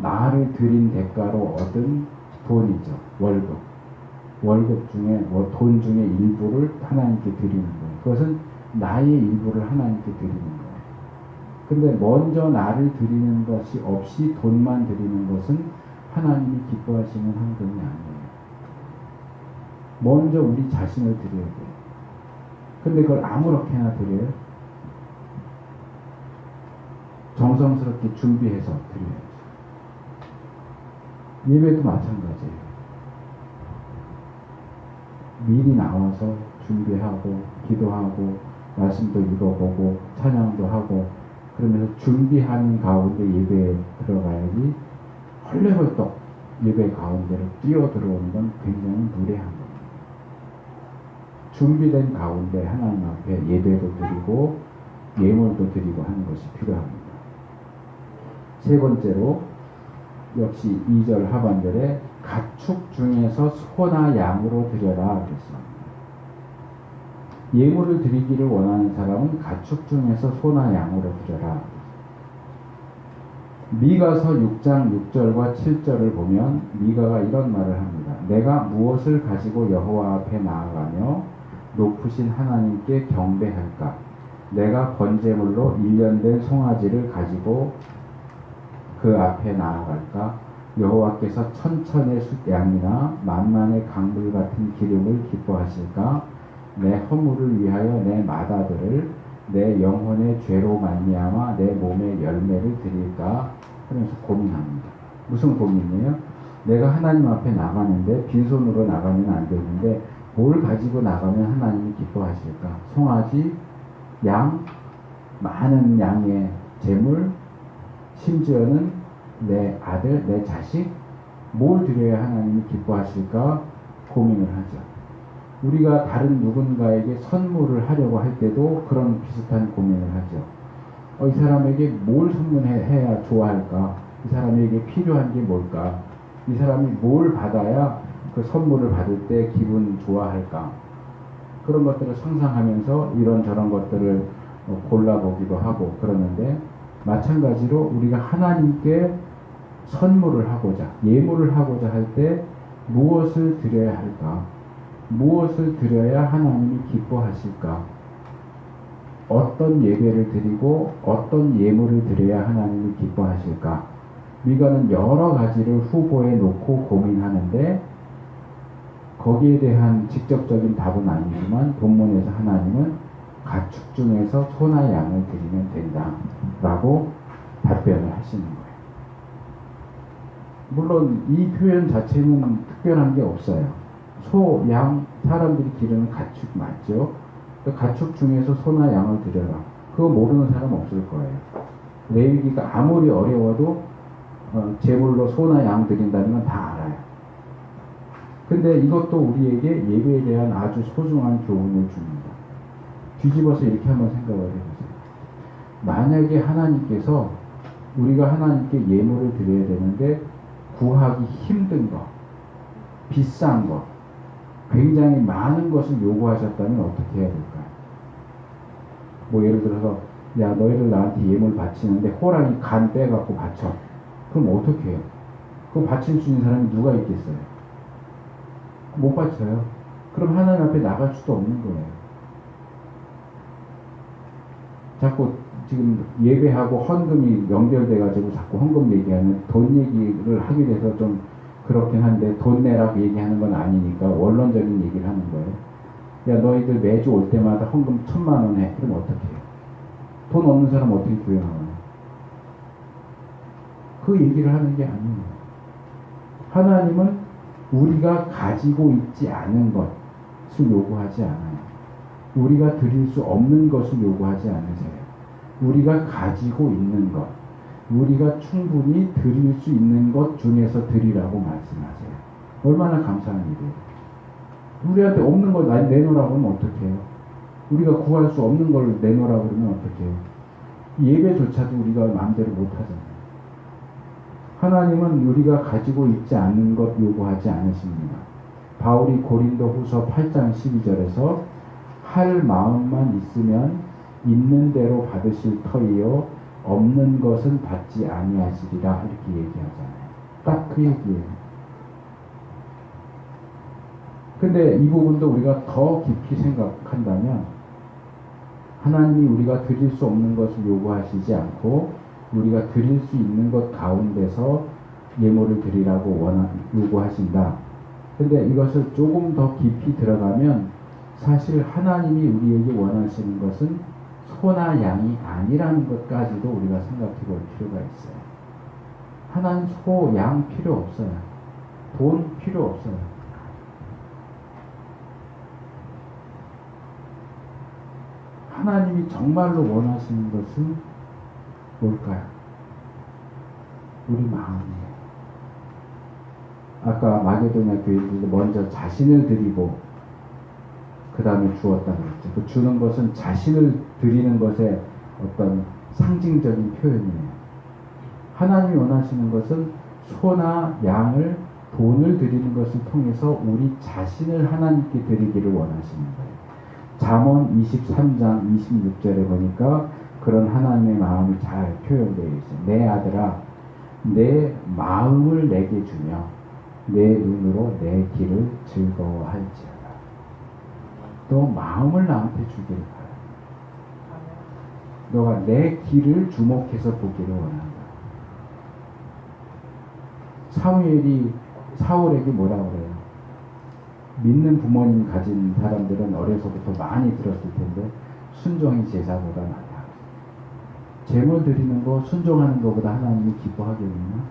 나를 드린 대가로 얻은 돈이죠. 월급 중에 돈 중에 일부를 하나님께 드리는 거예요. 그것은 나의 일부를 하나님께 드리는 거예요. 근데 먼저 나를 드리는 것이 없이 돈만 드리는 것은 하나님이 기뻐하시는 헌금이 아니에요. 먼저 우리 자신을 드려야 돼요. 근데 그걸 아무렇게나 드려요? 정성스럽게 준비해서 드려야죠. 예배도 마찬가지예요. 미리 나와서 준비하고 기도하고 말씀도 읽어보고 찬양도 하고 그러면서 준비하는 가운데 예배에 들어가야지 헐레벌떡 예배 가운데로 뛰어들어오는 건 굉장히 무례한 겁니다. 준비된 가운데 하나님 앞에 예배도 드리고 예물도 드리고 하는 것이 필요합니다. 세 번째로 역시 2절 하반절에 가축 중에서 소나 양으로 드려라 그랬습니다. 예물을 드리기를 원하는 사람은 가축 중에서 소나 양으로 드려라. 미가서 6장 6절과 7절을 보면 미가가 이런 말을 합니다. 내가 무엇을 가지고 여호와 앞에 나아가며 높으신 하나님께 경배할까? 내가 번제물로 1년 된 송아지를 가지고 그 앞에 나아갈까? 여호와께서 천천의 양이나 만만의 강물 같은 기름을 기뻐하실까? 내 허물을 위하여 내 마다들을 내 영혼의 죄로 말미암아 내 몸의 열매를 드릴까? 하면서 고민합니다. 무슨 고민이에요? 내가 하나님 앞에 나가는데 빈손으로 나가면 안 되는데 뭘 가지고 나가면 하나님이 기뻐하실까? 송아지, 양, 많은 양의 재물, 심지어는 내 아들, 내 자식, 뭘 드려야 하나님이 기뻐하실까 고민을 하죠. 우리가 다른 누군가에게 선물을 하려고 할 때도 그런 비슷한 고민을 하죠. 이 사람에게 뭘 선물해야 좋아할까? 이 사람에게 필요한 게 뭘까? 이 사람이 뭘 받아야 그 선물을 받을 때 기분 좋아할까? 그런 것들을 상상하면서 이런저런 것들을 골라보기도 하고 그러는데, 마찬가지로 우리가 하나님께 선물을 하고자, 예물을 하고자 할 때 무엇을 드려야 할까? 무엇을 드려야 하나님이 기뻐하실까? 어떤 예배를 드리고 어떤 예물을 드려야 하나님이 기뻐하실까? 미가는 여러 가지를 후보에 놓고 고민하는데 거기에 대한 직접적인 답은 아니지만 본문에서 하나님은 가축 중에서 소나 양을 드리면 된다 라고 답변을 하시는 거예요. 물론 이 표현 자체는 특별한 게 없어요. 소, 양, 사람들이 기르는 가축 맞죠? 가축 중에서 소나 양을 드려라. 그거 모르는 사람 없을 거예요. 레위기가 아무리 어려워도 제물로 소나 양 드린다는 건 다 알아요. 근데 이것도 우리에게 예배에 대한 아주 소중한 교훈을 줍니다. 뒤집어서 이렇게 한번 생각을 해보세요. 만약에 하나님께서 우리가 하나님께 예물을 드려야 되는데 구하기 힘든 것, 비싼 것, 굉장히 많은 것을 요구하셨다면 어떻게 해야 될까요? 뭐 예를 들어서 야 너희들 나한테 예물 바치는데 호랑이 간 빼갖고 바쳐. 그럼 어떻게 해요? 그거 바칠 수 있는 사람이 누가 있겠어요? 못 바쳐요. 그럼 하나님 앞에 나갈 수도 없는 거예요. 자꾸 지금 예배하고 헌금이 연결돼가지고 자꾸 헌금 얘기하면 돈 얘기를 하게 돼서 좀 그렇긴 한데 돈 내라고 얘기하는 건 아니니까 원론적인 얘기를 하는 거예요. 야 너희들 매주 올 때마다 헌금 1,000만 원 해. 그럼 어떻게 해요? 돈 없는 사람 어떻게 구해나가요? 그 얘기를 하는 게 아니에요. 하나님은 우리가 가지고 있지 않은 것을 요구하지 않아요. 우리가 드릴 수 없는 것을 요구하지 않으세요. 우리가 가지고 있는 것, 우리가 충분히 드릴 수 있는 것 중에서 드리라고 말씀하세요. 얼마나 감사한 일이에요. 우리한테 없는 걸 내놓으라고 하면 어떡해요? 우리가 구할 수 없는 걸 내놓으라고 그러면 어떡해요? 예배조차도 우리가 마음대로 못하잖아요. 하나님은 우리가 가지고 있지 않는 것 요구하지 않으십니다. 바울이 고린도 후서 8장 12절에서 할 마음만 있으면 있는 대로 받으실 터이요 없는 것은 받지 아니하시리라 이렇게 얘기하잖아요. 딱 그 얘기예요. 근데 이 부분도 우리가 더 깊이 생각한다면 하나님이 우리가 드릴 수 없는 것을 요구하시지 않고 우리가 드릴 수 있는 것 가운데서 예물을 드리라고 요구하신다. 근데 이것을 조금 더 깊이 들어가면 사실 하나님이 우리에게 원하시는 것은 소나 양이 아니라는 것까지도 우리가 생각해 볼 필요가 있어요. 하나님 소, 양 필요 없어요. 돈 필요 없어요. 하나님이 정말로 원하시는 것은 뭘까요? 우리 마음이에요. 아까 마게도냐 교인들도 먼저 자신을 드리고 그 다음에 주었다고 했죠. 그 주는 것은 자신을 드리는 것의 어떤 상징적인 표현이에요. 하나님이 원하시는 것은 소나 양을, 돈을 드리는 것을 통해서 우리 자신을 하나님께 드리기를 원하시는 거예요. 잠언 23장 26절에 보니까 그런 하나님의 마음이 잘 표현되어 있어요. 내 아들아 내 마음을 내게 주며 내 눈으로 내 길을 즐거워할지어다. 너 마음을 나한테 주기를 바라. 너가 내 길을 주목해서 보기를 원한다. 사울에게 뭐라고 그래요? 믿는 부모님 가진 사람들은 어려서부터 많이 들었을 텐데 순종이 제사보다 낫다. 제물 드리는 거 순종하는 것보다 하나님이 기뻐하겠느냐?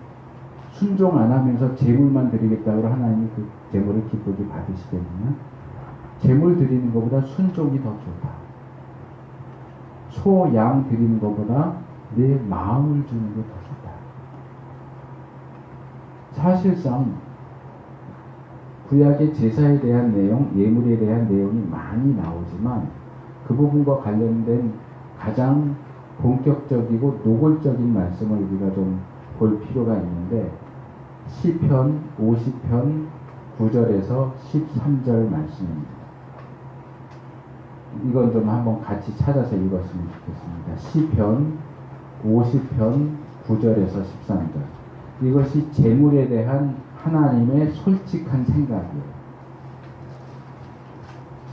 순종 안 하면서 제물만 드리겠다고 하나님이 그 제물을 기쁘게 받으시겠느냐? 제물 드리는 것보다 순종이 더 좋다. 소, 양 드리는 것보다 내 마음을 주는 게 더 좋다. 사실상 구약의 제사에 대한 내용, 예물에 대한 내용이 많이 나오지만 그 부분과 관련된 가장 본격적이고 노골적인 말씀을 우리가 좀 볼 필요가 있는데 시편 50편 9절에서 13절 말씀입니다. 이건 좀 한번 같이 찾아서 읽었으면 좋겠습니다. 시편 50편 9절에서 13절. 이것이 재물에 대한 하나님의 솔직한 생각이에요.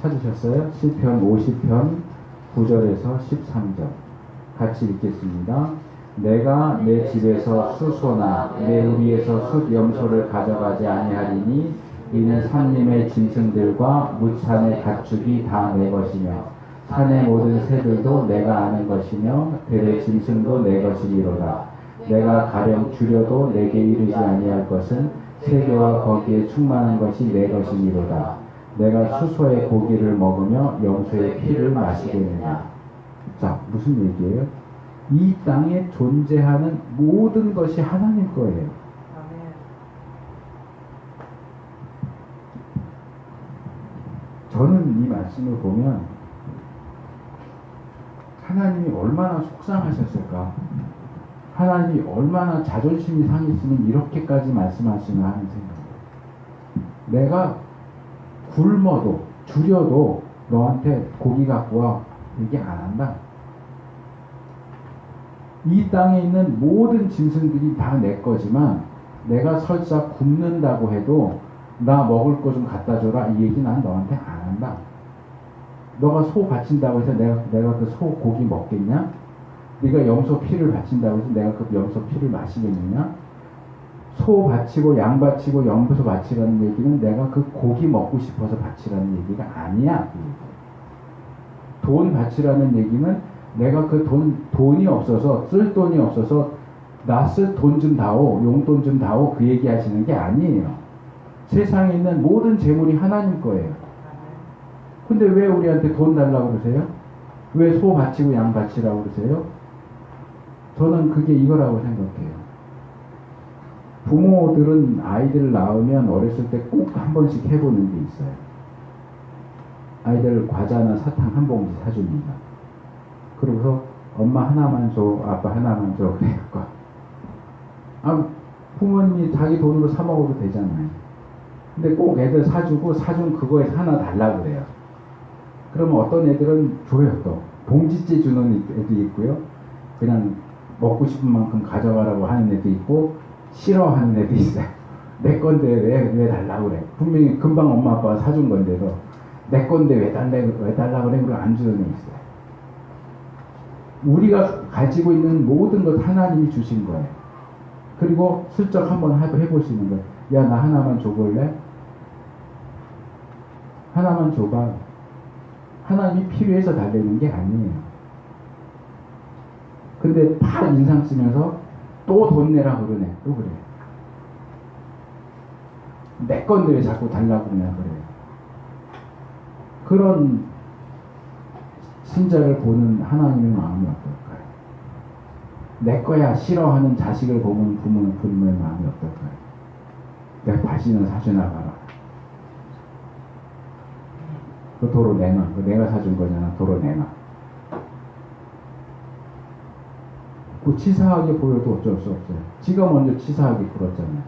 찾으셨어요? 시편 50편 9절에서 13절. 같이 읽겠습니다. 내가 내 집에서 수소나 내 우리에서 숫 염소를 가져가지 아니하리니 이는 산림의 짐승들과 무산의 가축이 다 내 것이며 산의 모든 새들도 내가 아는 것이며 들의 짐승도 내 것이리로다. 내가 가령 줄여도 내게 이르지 아니할 것은 세계와 거기에 충만한 것이 내 것이니로다. 내가 수소의 고기를 먹으며 염소의 피를 마시겠느냐. 자, 무슨 얘기예요? 이 땅에 존재하는 모든 것이 하나님 거예요. 저는 이 말씀을 보면 하나님이 얼마나 속상하셨을까? 하나님이 얼마나 자존심이 상했으면 이렇게까지 말씀하시나 하는 생각이에요. 내가 굶어도 줄여도 너한테 고기 갖고 와 얘기 안 한다. 이 땅에 있는 모든 짐승들이 다 내 거지만 내가 설사 굶는다고 해도 나 먹을 거 좀 갖다 줘라 이 얘기 난 너한테 안 한다. 너가 소 바친다고 해서 내가 그 소 고기 먹겠냐? 네가 염소 피를 바친다고 해서 내가 그 염소 피를 마시겠느냐? 소 바치고 양 바치고 염소 바치라는 얘기는 내가 그 고기 먹고 싶어서 바치라는 얘기가 아니야. 돈 바치라는 얘기는 내가 그 돈이 없어서 쓸 돈이 없어서 나 쓸 돈 좀 다오 용돈 좀 다오 그 얘기 하시는 게 아니에요. 세상에 있는 모든 재물이 하나님 거예요. 근데 왜 우리한테 돈 달라고 그러세요? 왜 소 바치고 양 바치라고 그러세요? 저는 그게 이거라고 생각해요. 부모들은 아이들 낳으면 어렸을 때 꼭 한 번씩 해보는 게 있어요. 아이들 과자나 사탕 한 봉지 사줍니다. 그러고서 엄마 하나만 줘, 아빠 하나만 줘 그래갖고 부모님이 자기 돈으로 사 먹어도 되잖아요. 근데 꼭 애들 사주고 사준 그거에서 하나 달라고 그래요. 그러면 어떤 애들은 줘요. 또 봉지째 주는 애도 있고요. 그냥 먹고 싶은 만큼 가져가라고 하는 애도 있고 싫어하는 애도 있어요. 내 건데 왜 달라고 그래. 분명히 금방 엄마 아빠가 사준 건데도 내 건데 왜 달라고 그래. 그리고 안 주는 애 있어요. 우리가 가지고 있는 모든 것 하나님이 주신 거예요. 그리고 슬쩍 한번 해보시는 거예요. 야, 나 하나만 줘볼래? 하나만 줘봐. 하나님이 필요해서 달래는 게 아니에요. 근데 팍 인상 쓰면서 또 돈 내라 그러네. 또 그래. 내 건데 왜 자꾸 달라고 그러냐 그래. 그런 신자를 보는 하나님의 마음이 어떨까요? 내 거야 싫어하는 자식을 보는 부모의 마음이 어떨까요? 내가 다시는 사주나 봐라. 그 도로 내놔. 내가 사준 거잖아. 도로 내놔. 그 치사하게 보여도 어쩔 수 없어요. 지가 먼저 치사하게 굴었잖아요.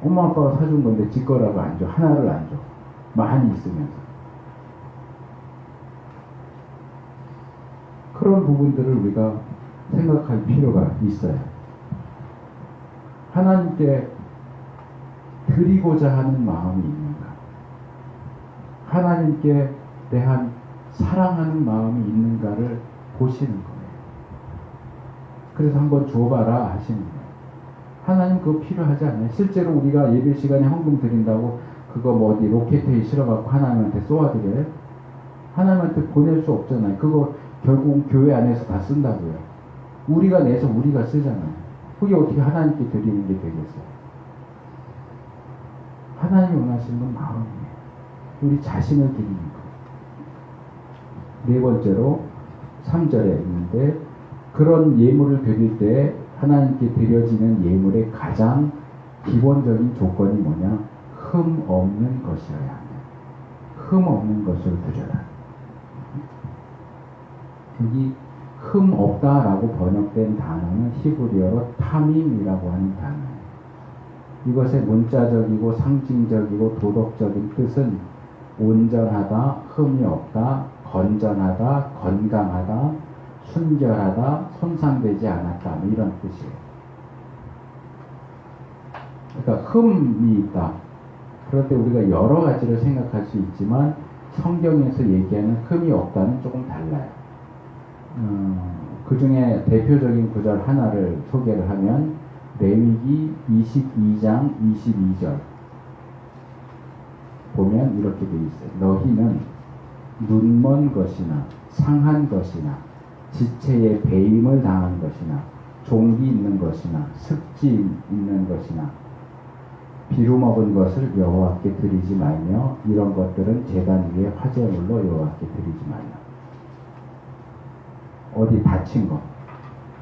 엄마 아빠가 사준 건데 지 거라고 안 줘. 하나를 안 줘. 많이 있으면서. 그런 부분들을 우리가 생각할 필요가 있어요. 하나님께 드리고자 하는 마음이 있는가? 하나님께 대한 사랑하는 마음이 있는가를 보시는 거예요. 그래서 한번 줘봐라 하시는 거예요. 하나님 그거 필요하지 않나요? 실제로 우리가 예배 시간에 헌금 드린다고 그거 뭐 어디 로켓에 실어갖고 하나님한테 쏘아드려요? 하나님한테 보낼 수 없잖아요. 그거 결국 교회 안에서 다 쓴다고요. 우리가 내서 우리가 쓰잖아요. 그게 어떻게 하나님께 드리는 게 되겠어요? 하나님이 원하시는 건 마음이에요. 우리 자신을 드리는 거. 네 번째로 3절에 있는데 그런 예물을 드릴 때 하나님께 드려지는 예물의 가장 기본적인 조건이 뭐냐? 흠 없는 것이어야 합니다. 흠 없는 것을 드려라. 여기 흠 없다라고 번역된 단어는 히브리어로 타밈이라고 하는 단어예요. 이것의 문자적이고 상징적이고 도덕적인 뜻은 온전하다, 흠이 없다, 건전하다, 건강하다, 순결하다, 손상되지 않았다, 뭐 이런 뜻이에요. 그러니까 흠이 있다. 그럴 때 우리가 여러 가지를 생각할 수 있지만 성경에서 얘기하는 흠이 없다는 조금 달라요. 그 중에 대표적인 구절 하나를 소개를 하면 레위기 22장 22절 보면 이렇게 되어 있어요. 너희는 눈먼 것이나 상한 것이나 지체에 배임을 당한 것이나 종기 있는 것이나 습지 있는 것이나 비루 먹은 것을 여호와께 드리지 말며 이런 것들은 제단 위에 화제물로 여호와께 드리지 말라. 어디 다친 거,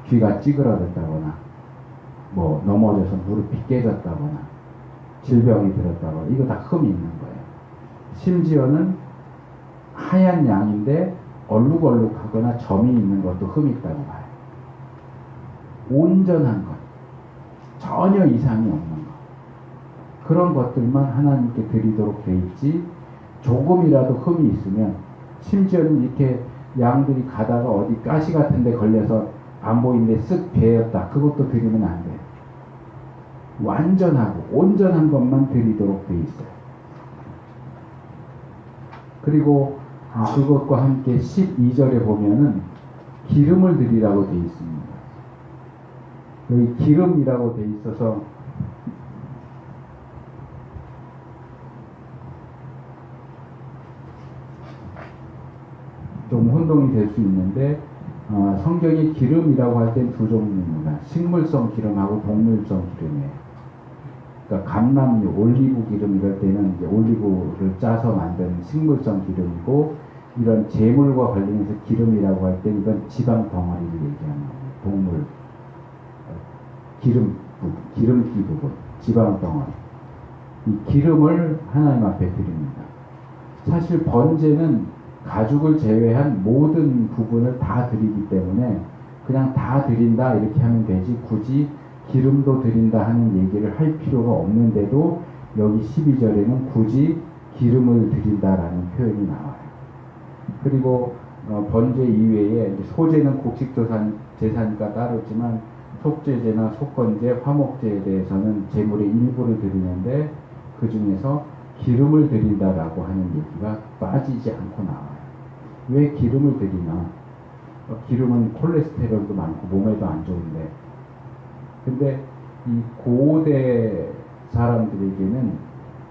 귀가 찌그러졌다거나 뭐 넘어져서 무릎이 깨졌다거나 질병이 들었다거나 이거 다 흠이 있는 거예요. 심지어는 하얀 양인데 얼룩얼룩하거나 점이 있는 것도 흠이 있다고 봐요. 온전한 것, 전혀 이상이 없는 것, 그런 것들만 하나님께 드리도록 돼 있지 조금이라도 흠이 있으면 심지어는 이렇게 양들이 가다가 어디 가시 같은 데 걸려서 안 보이는데 쓱 베었다. 그것도 드리면 안 돼요. 완전하고 온전한 것만 드리도록 돼 있어요. 그리고 그것과 함께 12절에 보면은 기름을 드리라고 돼 있습니다. 여기 기름이라고 돼 있어서 좀 혼동이 될 수 있는데 성경이 기름이라고 할 땐 두 종류입니다. 식물성 기름하고 동물성 기름이에요. 그러니까 감람유, 올리브 기름 이럴 때는 이제 올리브를 짜서 만든 식물성 기름이고 이런 재물과 관련해서 기름이라고 할 때 이건 지방 덩어리를 얘기하는 거예요. 동물 기름 부분, 기름기 부분, 지방 덩어리. 이 기름을 하나님 앞에 드립니다. 사실 번제는 가죽을 제외한 모든 부분을 다 드리기 때문에 그냥 다 드린다 이렇게 하면 되지 굳이 기름도 드린다 하는 얘기를 할 필요가 없는데도 여기 12절에는 굳이 기름을 드린다라는 표현이 나와요. 그리고 번제 이외에 소제는 곡식제사니까 따르지만 속제제나 속건제, 화목제에 대해서는 제물의 일부를 드리는데 그 중에서 기름을 드린다라고 하는 얘기가 빠지지 않고 나와요. 왜 기름을 드리나? 기름은 콜레스테롤도 많고 몸에도 안 좋은데 근데 이 고대 사람들에게는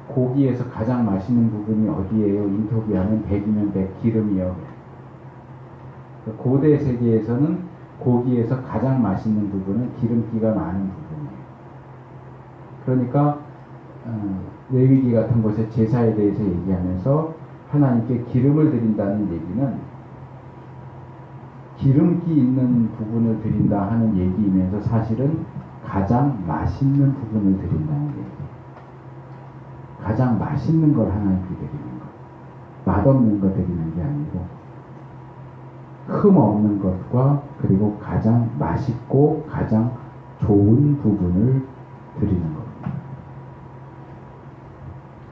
고기에서 가장 맛있는 부분이 어디예요? 인터뷰하면 100이면 100 기름이요. 고대 세계에서는 고기에서 가장 맛있는 부분은 기름기가 많은 부분이에요. 그러니까 레위기 같은 곳에 제사에 대해서 얘기하면서 하나님께 기름을 드린다는 얘기는 기름기 있는 부분을 드린다 하는 얘기이면서 사실은 가장 맛있는 부분을 드린다는 얘기예요. 가장 맛있는 걸 하나님께 드리는 것. 맛없는 거 드리는 게 아니고 흠 없는 것과 그리고 가장 맛있고 가장 좋은 부분을 드리는 겁니다.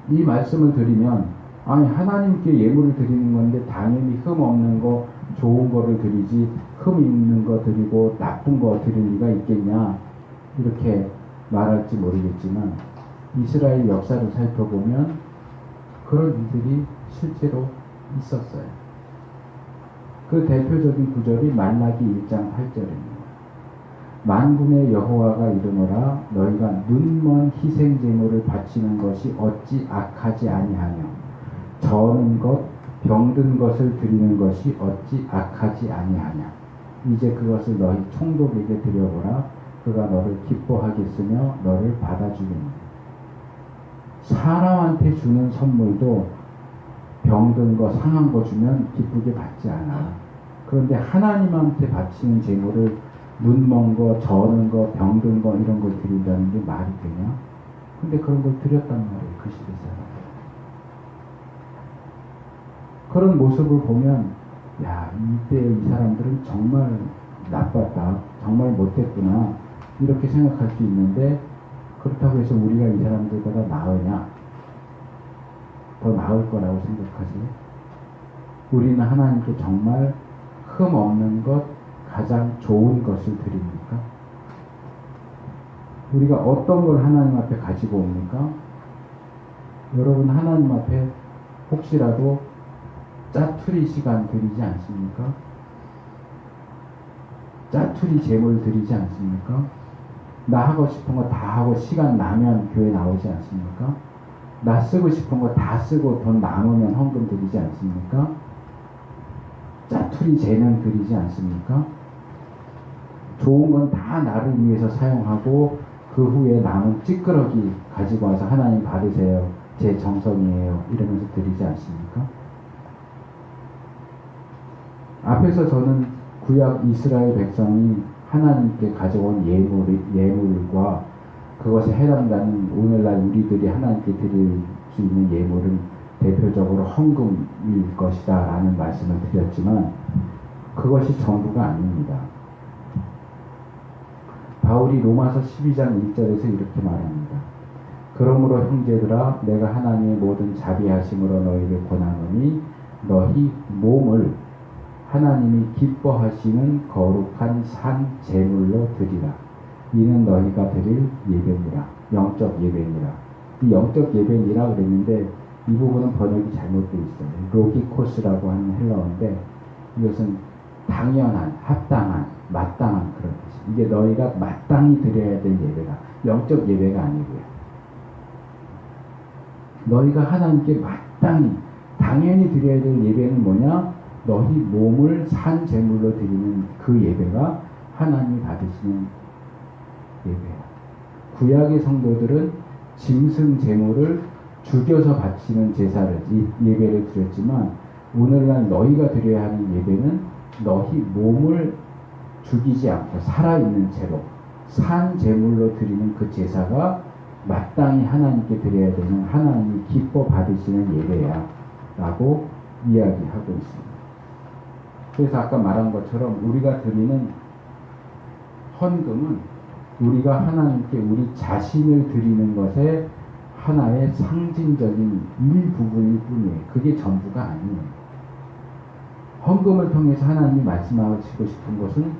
이 말씀을 드리면 아니 하나님께 예물을 드리는 건데 당연히 흠 없는 거 좋은 거를 드리지 흠 있는 거 드리고 나쁜 거 드릴 리가 있겠냐 이렇게 말할지 모르겠지만 이스라엘 역사를 살펴보면 그런 일들이 실제로 있었어요. 그 대표적인 구절이 말라기 1장 8절입니다. 만군의 여호와가 이르노라 너희가 눈먼 희생 제물을 바치는 것이 어찌 악하지 아니하며 저는 것 병든 것을 드리는 것이 어찌 악하지 아니하냐. 이제 그것을 너희 총독에게 드려보라. 그가 너를 기뻐하겠으며 너를 받아주겠느냐. 사람한테 주는 선물도 병든 거 상한 거 주면 기쁘게 받지 않아. 그런데 하나님한테 바치는 제물을 눈먼 거, 저는 거, 병든 거 이런 걸 드린다는 게 말이 되냐? 근데 그런 걸 드렸단 말이에요. 그 시대에서. 그런 모습을 보면 야, 이때 이 사람들은 정말 나빴다. 정말 못했구나. 이렇게 생각할 수 있는데 그렇다고 해서 우리가 이 사람들보다 나으냐? 더 나을 거라고 생각하지? 우리는 하나님께 정말 흠 없는 것, 가장 좋은 것을 드립니까? 우리가 어떤 걸 하나님 앞에 가지고 옵니까? 여러분 하나님 앞에 혹시라도 짜투리 시간 드리지 않습니까? 짜투리 제물 드리지 않습니까? 나 하고 싶은 거 다 하고 시간 나면 교회 나오지 않습니까? 나 쓰고 싶은 거 다 쓰고 돈 남으면 헌금 드리지 않습니까? 짜투리 재능 드리지 않습니까? 좋은 건 다 나를 위해서 사용하고 그 후에 남은 찌끄러기 가지고 와서 하나님 받으세요. 제 정성이에요. 이러면서 드리지 않습니까? 앞에서 저는 구약 이스라엘 백성이 하나님께 가져온 예물과 그것에 해당되는 오늘날 우리들이 하나님께 드릴 수 있는 예물은 대표적으로 헌금일 것이다 라는 말씀을 드렸지만 그것이 전부가 아닙니다. 바울이 로마서 12장 1절에서 이렇게 말합니다. 그러므로 형제들아 내가 하나님의 모든 자비하심으로 너희를 권하노니 너희 몸을 하나님이 기뻐하시는 거룩한 산 제물로 드리라. 이는 너희가 드릴 예배니라. 영적 예배니라. 이 영적 예배니라 그랬는데 이 부분은 번역이 잘못되어 있어요. 로기코스라고 하는 헬라어인데 이것은 당연한, 합당한, 마땅한 그런 뜻이에요. 이게 너희가 마땅히 드려야 될 예배다. 영적 예배가 아니고요. 너희가 하나님께 마땅히, 당연히 드려야 될 예배는 뭐냐? 너희 몸을 산 제물로 드리는 그 예배가 하나님이 받으시는 예배야. 구약의 성도들은 짐승 제물을 죽여서 바치는 제사를, 예배를 드렸지만 오늘날 너희가 드려야 하는 예배는 너희 몸을 죽이지 않고 살아있는 채로 산 제물로 드리는 그 제사가 마땅히 하나님께 드려야 되는 하나님이 기뻐 받으시는 예배야 라고 이야기하고 있습니다. 그래서 아까 말한 것처럼 우리가 드리는 헌금은 우리가 하나님께 우리 자신을 드리는 것의 하나의 상징적인 일부분일 뿐이에요. 그게 전부가 아니에요. 헌금을 통해서 하나님이 말씀하시고 싶은 것은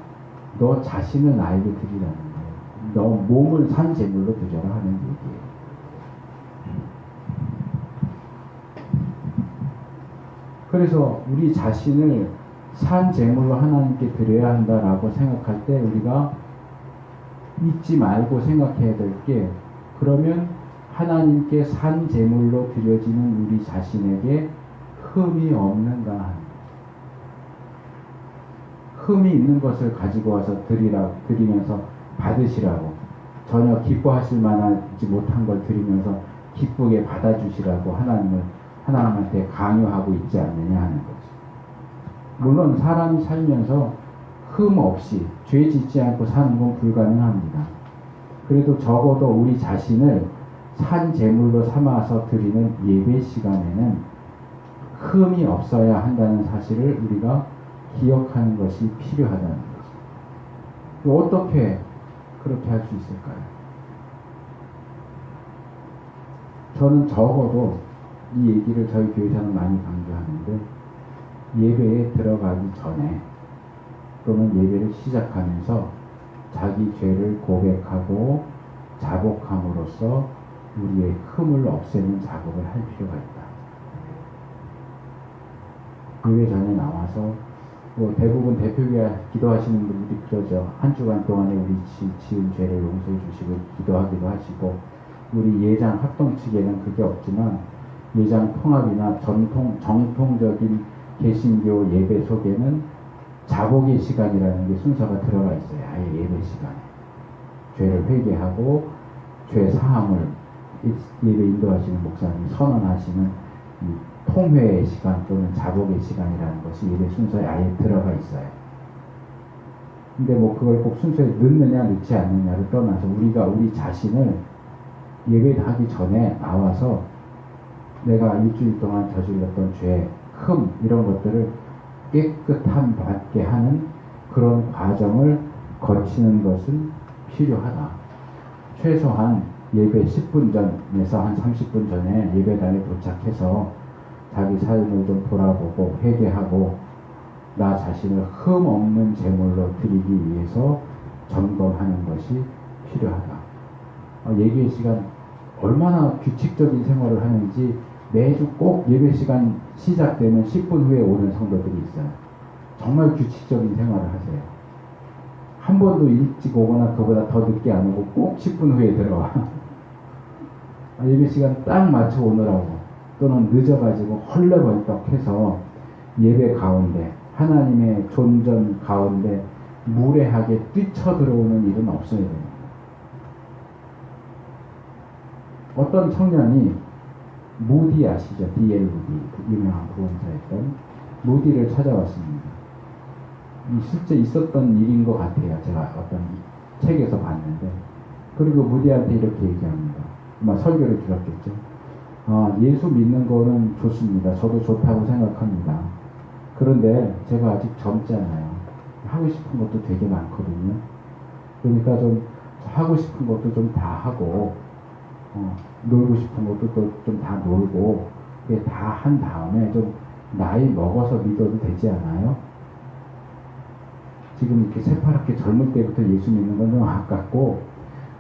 너 자신을 나에게 드리라는 거예요. 너 몸을 산 제물로 드려라 하는 얘기예요. 그래서 우리 자신을 산 제물로 하나님께 드려야 한다라고 생각할 때 우리가 잊지 말고 생각해야 될 게 그러면 하나님께 산 제물로 드려지는 우리 자신에게 흠이 없는가 하는 거죠. 흠이 있는 것을 가지고 와서 드리면서 받으시라고 전혀 기뻐하실 만하지 못한 걸 드리면서 기쁘게 받아주시라고 하나님한테 강요하고 있지 않느냐 하는 거죠. 물론 사람이 살면서 흠 없이 죄 짓지 않고 사는 건 불가능합니다. 그래도 적어도 우리 자신을 산 제물로 삼아서 드리는 예배 시간에는 흠이 없어야 한다는 사실을 우리가 기억하는 것이 필요하다는 거죠. 어떻게 그렇게 할 수 있을까요? 저는 적어도 이 얘기를 저희 교회에서는 많이 강조하는데 예배에 들어가기 전에 또는 예배를 시작하면서 자기 죄를 고백하고 자복함으로써 우리의 흠을 없애는 작업을 할 필요가 있다. 예배 전에 나와서 뭐 대부분 대표교회 기도하시는 분들이 그러죠. 한 주간 동안에 우리 지은 죄를 용서해 주시고 기도하기도 하시고, 우리 예장 합동 측에는 그게 없지만 예장 통합이나 정통적인 개신교 예배 속에는 자복의 시간이라는 게 순서가 들어가 있어요. 아예 예배 시간에 죄를 회개하고 죄 사함을 예배 인도하시는 목사님이 선언하시는 이 통회의 시간 또는 자복의 시간이라는 것이 예배 순서에 아예 들어가 있어요. 근데 뭐 그걸 꼭 순서에 넣느냐 넣지 않느냐를 떠나서 우리가 우리 자신을 예배하기 전에 나와서 내가 일주일 동안 저질렀던 죄, 흠 이런 것들을 깨끗함 받게 하는 그런 과정을 거치는 것은 필요하다. 최소한 예배 10분 전에서 한 30분 전에 예배당에 도착해서 자기 삶을 좀 돌아보고 회개하고 나 자신을 흠 없는 제물로 드리기 위해서 점검하는 것이 필요하다. 예배 시간 얼마나 규칙적인 생활을 하는지 매주 꼭 예배 시간 시작되면 10분 후에 오는 성도들이 있어요. 정말 규칙적인 생활을 하세요. 한 번도 일찍 오거나 그보다 더 늦게 안 오고 꼭 10분 후에 들어와. 예배 시간 딱 맞춰 오느라고, 또는 늦어가지고 헐레벌떡해서 예배 가운데 하나님의 존전 가운데 무례하게 뛰쳐들어오는 일은 없어야 됩니다. 어떤 청년이 무디 아시죠? D.L. 무디, 유명한 구원자였던 무디를 찾아왔습니다. 실제 있었던 일인 것 같아요. 제가 어떤 책에서 봤는데. 그리고 무디한테 이렇게 얘기합니다. 아마 설교를 들었겠죠. 예수 믿는 거는 좋습니다. 저도 좋다고 생각합니다. 그런데 제가 아직 젊잖아요. 하고 싶은 것도 되게 많거든요. 그러니까 좀 하고 싶은 것도 좀 다 하고, 놀고 싶은 것도 좀 다 놀고, 그게 다 한 다음에 좀 나이 먹어서 믿어도 되지 않아요? 지금 이렇게 새파랗게 젊을 때부터 예수 믿는 건 좀 아깝고,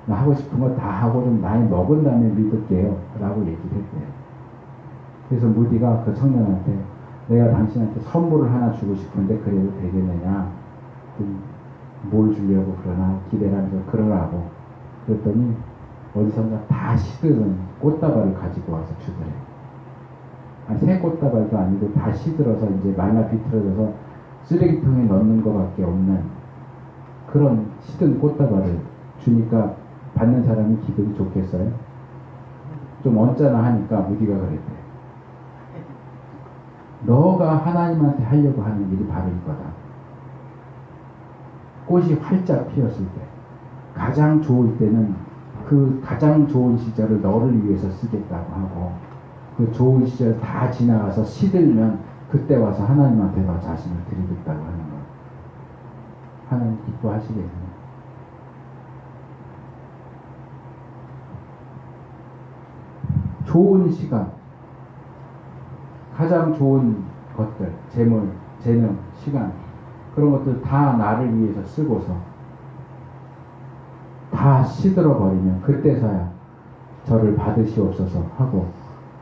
나 하고 싶은 거 다 하고 좀 나이 먹은 다음에 믿을게요. 라고 얘기를 했대요. 그래서 무디가 그 청년한테 내가 당신한테 선물을 하나 주고 싶은데 그래도 되겠느냐? 뭘 주려고 그러나 기대를 하면서 그러라고. 그랬더니 어디선가 다 시드는 꽃다발을 가지고 와서 주더래. 새 꽃다발도 아니고 다 시들어서 이제 말라 비틀어져서 쓰레기통에 넣는 것밖에 없는 그런 시든 꽃다발을 주니까 받는 사람이 기분이 좋겠어요? 좀 언짢아 하니까 무디가 그랬대. 너가 하나님한테 하려고 하는 일이 바로 이거다. 꽃이 활짝 피었을 때, 가장 좋을 때는 그 가장 좋은 시절을 너를 위해서 쓰겠다고 하고, 그 좋은 시절 다 지나가서 시들면 그때 와서 하나님한테 너 자신을 드리겠다고 하는 거. 하나님 기뻐하시겠네요. 좋은 시간, 가장 좋은 것들, 재물, 재능, 시간, 그런 것들 다 나를 위해서 쓰고서 다 시들어버리면 그때서야 저를 받으시옵소서 하고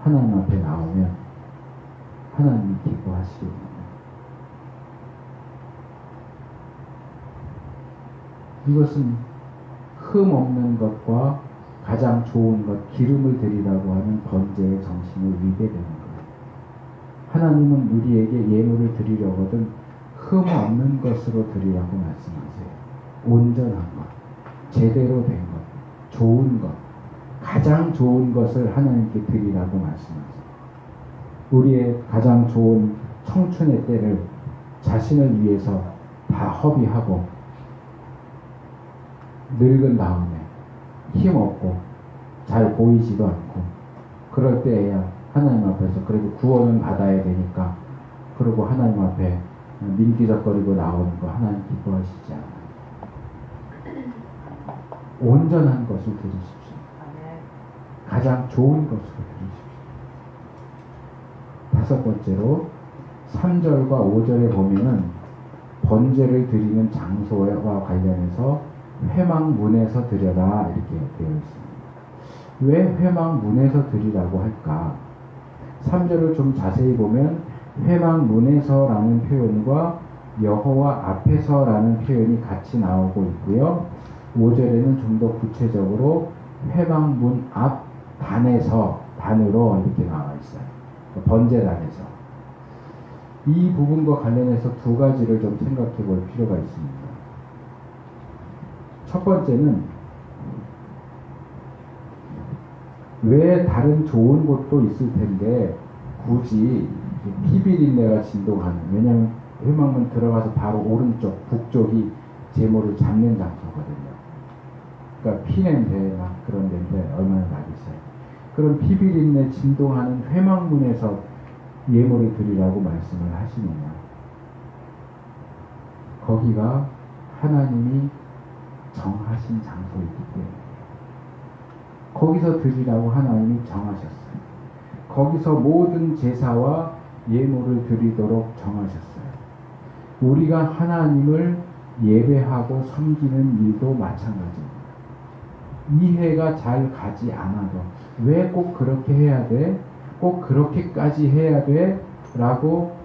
하나님 앞에 나오면 하나님이 기뻐하시겠네요. 이것은 흠 없는 것과 가장 좋은 것, 기름을 드리라고 하는 번제의 정신을 위배되는 거예요. 하나님은 우리에게 예물을 드리려거든 흠 없는 것으로 드리라고 말씀하세요. 온전한 것, 제대로 된 것, 좋은 것, 가장 좋은 것을 하나님께 드리라고 말씀하세요. 우리의 가장 좋은 청춘의 때를 자신을 위해서 다 허비하고 늙은 다음에 힘없고 잘 보이지도 않고 그럴 때에야 하나님 앞에서 그래도 구원은 받아야 되니까 그러고 하나님 앞에 민기적거리고 나오는 거 하나님 기뻐하시지 않아요. 온전한 것을 드리십시오. 가장 좋은 것으로 드리십시오. 다섯 번째로 3절과 5절에 보면은 번제를 드리는 장소와 관련해서 회막문에서 드려라 이렇게 되어 있습니다. 왜 회막문에서 드리라고 할까? 3절을 좀 자세히 보면 회막문에서라는 표현과 여호와 앞에서라는 표현이 같이 나오고 있고요. 5절에는 좀 더 구체적으로 회막문 앞 단으로 이렇게 나와 있어요. 번제단에서. 이 부분과 관련해서 두 가지를 좀 생각해 볼 필요가 있습니다. 첫 번째는 왜 다른 좋은 곳도 있을 텐데 굳이 피비린내가 진동하는, 왜냐하면 회막문 들어가서 바로 오른쪽 북쪽이 제모를 잡는 장소거든요. 그러니까 피냄새 막 그런 냄새 얼마나 나겠어요. 그런 피비린내 진동하는 회막문에서 예물을 드리라고 말씀을 하시느냐. 거기가 하나님이 정하신 장소이기 때문에 거기서 드리라고 하나님이 정하셨어요. 거기서 모든 제사와 예물을 드리도록 정하셨어요. 우리가 하나님을 예배하고 섬기는 일도 마찬가지입니다. 이해가 잘 가지 않아도 왜 꼭 그렇게 해야 돼? 꼭 그렇게까지 해야 돼? 라고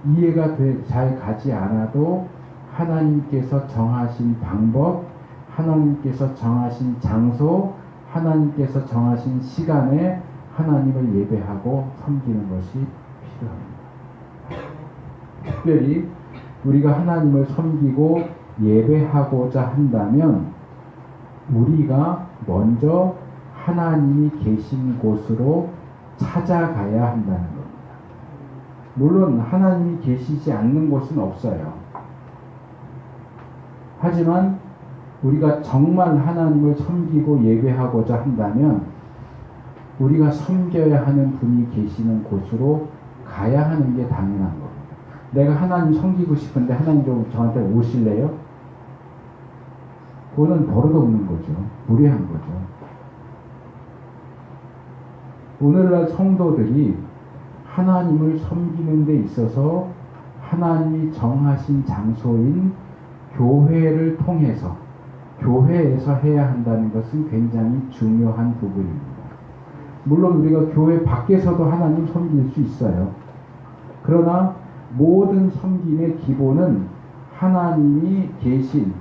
이해가 잘 가지 않아도 하나님께서 정하신 방법, 하나님께서 정하신 장소, 하나님께서 정하신 시간에 하나님을 예배하고 섬기는 것이 필요합니다. 특별히 우리가 하나님을 섬기고 예배하고자 한다면 우리가 먼저 하나님이 계신 곳으로 찾아가야 한다는 겁니다. 물론 하나님이 계시지 않는 곳은 없어요. 하지만 우리가 정말 하나님을 섬기고 예배하고자 한다면 우리가 섬겨야 하는 분이 계시는 곳으로 가야 하는 게 당연한 겁니다. 내가 하나님 섬기고 싶은데 하나님 좀 저한테 오실래요? 그거는 버릇없는 거죠. 무례한 거죠. 오늘날 성도들이 하나님을 섬기는 데 있어서 하나님이 정하신 장소인 교회를 통해서 교회에서 해야 한다는 것은 굉장히 중요한 부분입니다. 물론 우리가 교회 밖에서도 하나님 섬길 수 있어요. 그러나 모든 섬김의 기본은 하나님이 계신,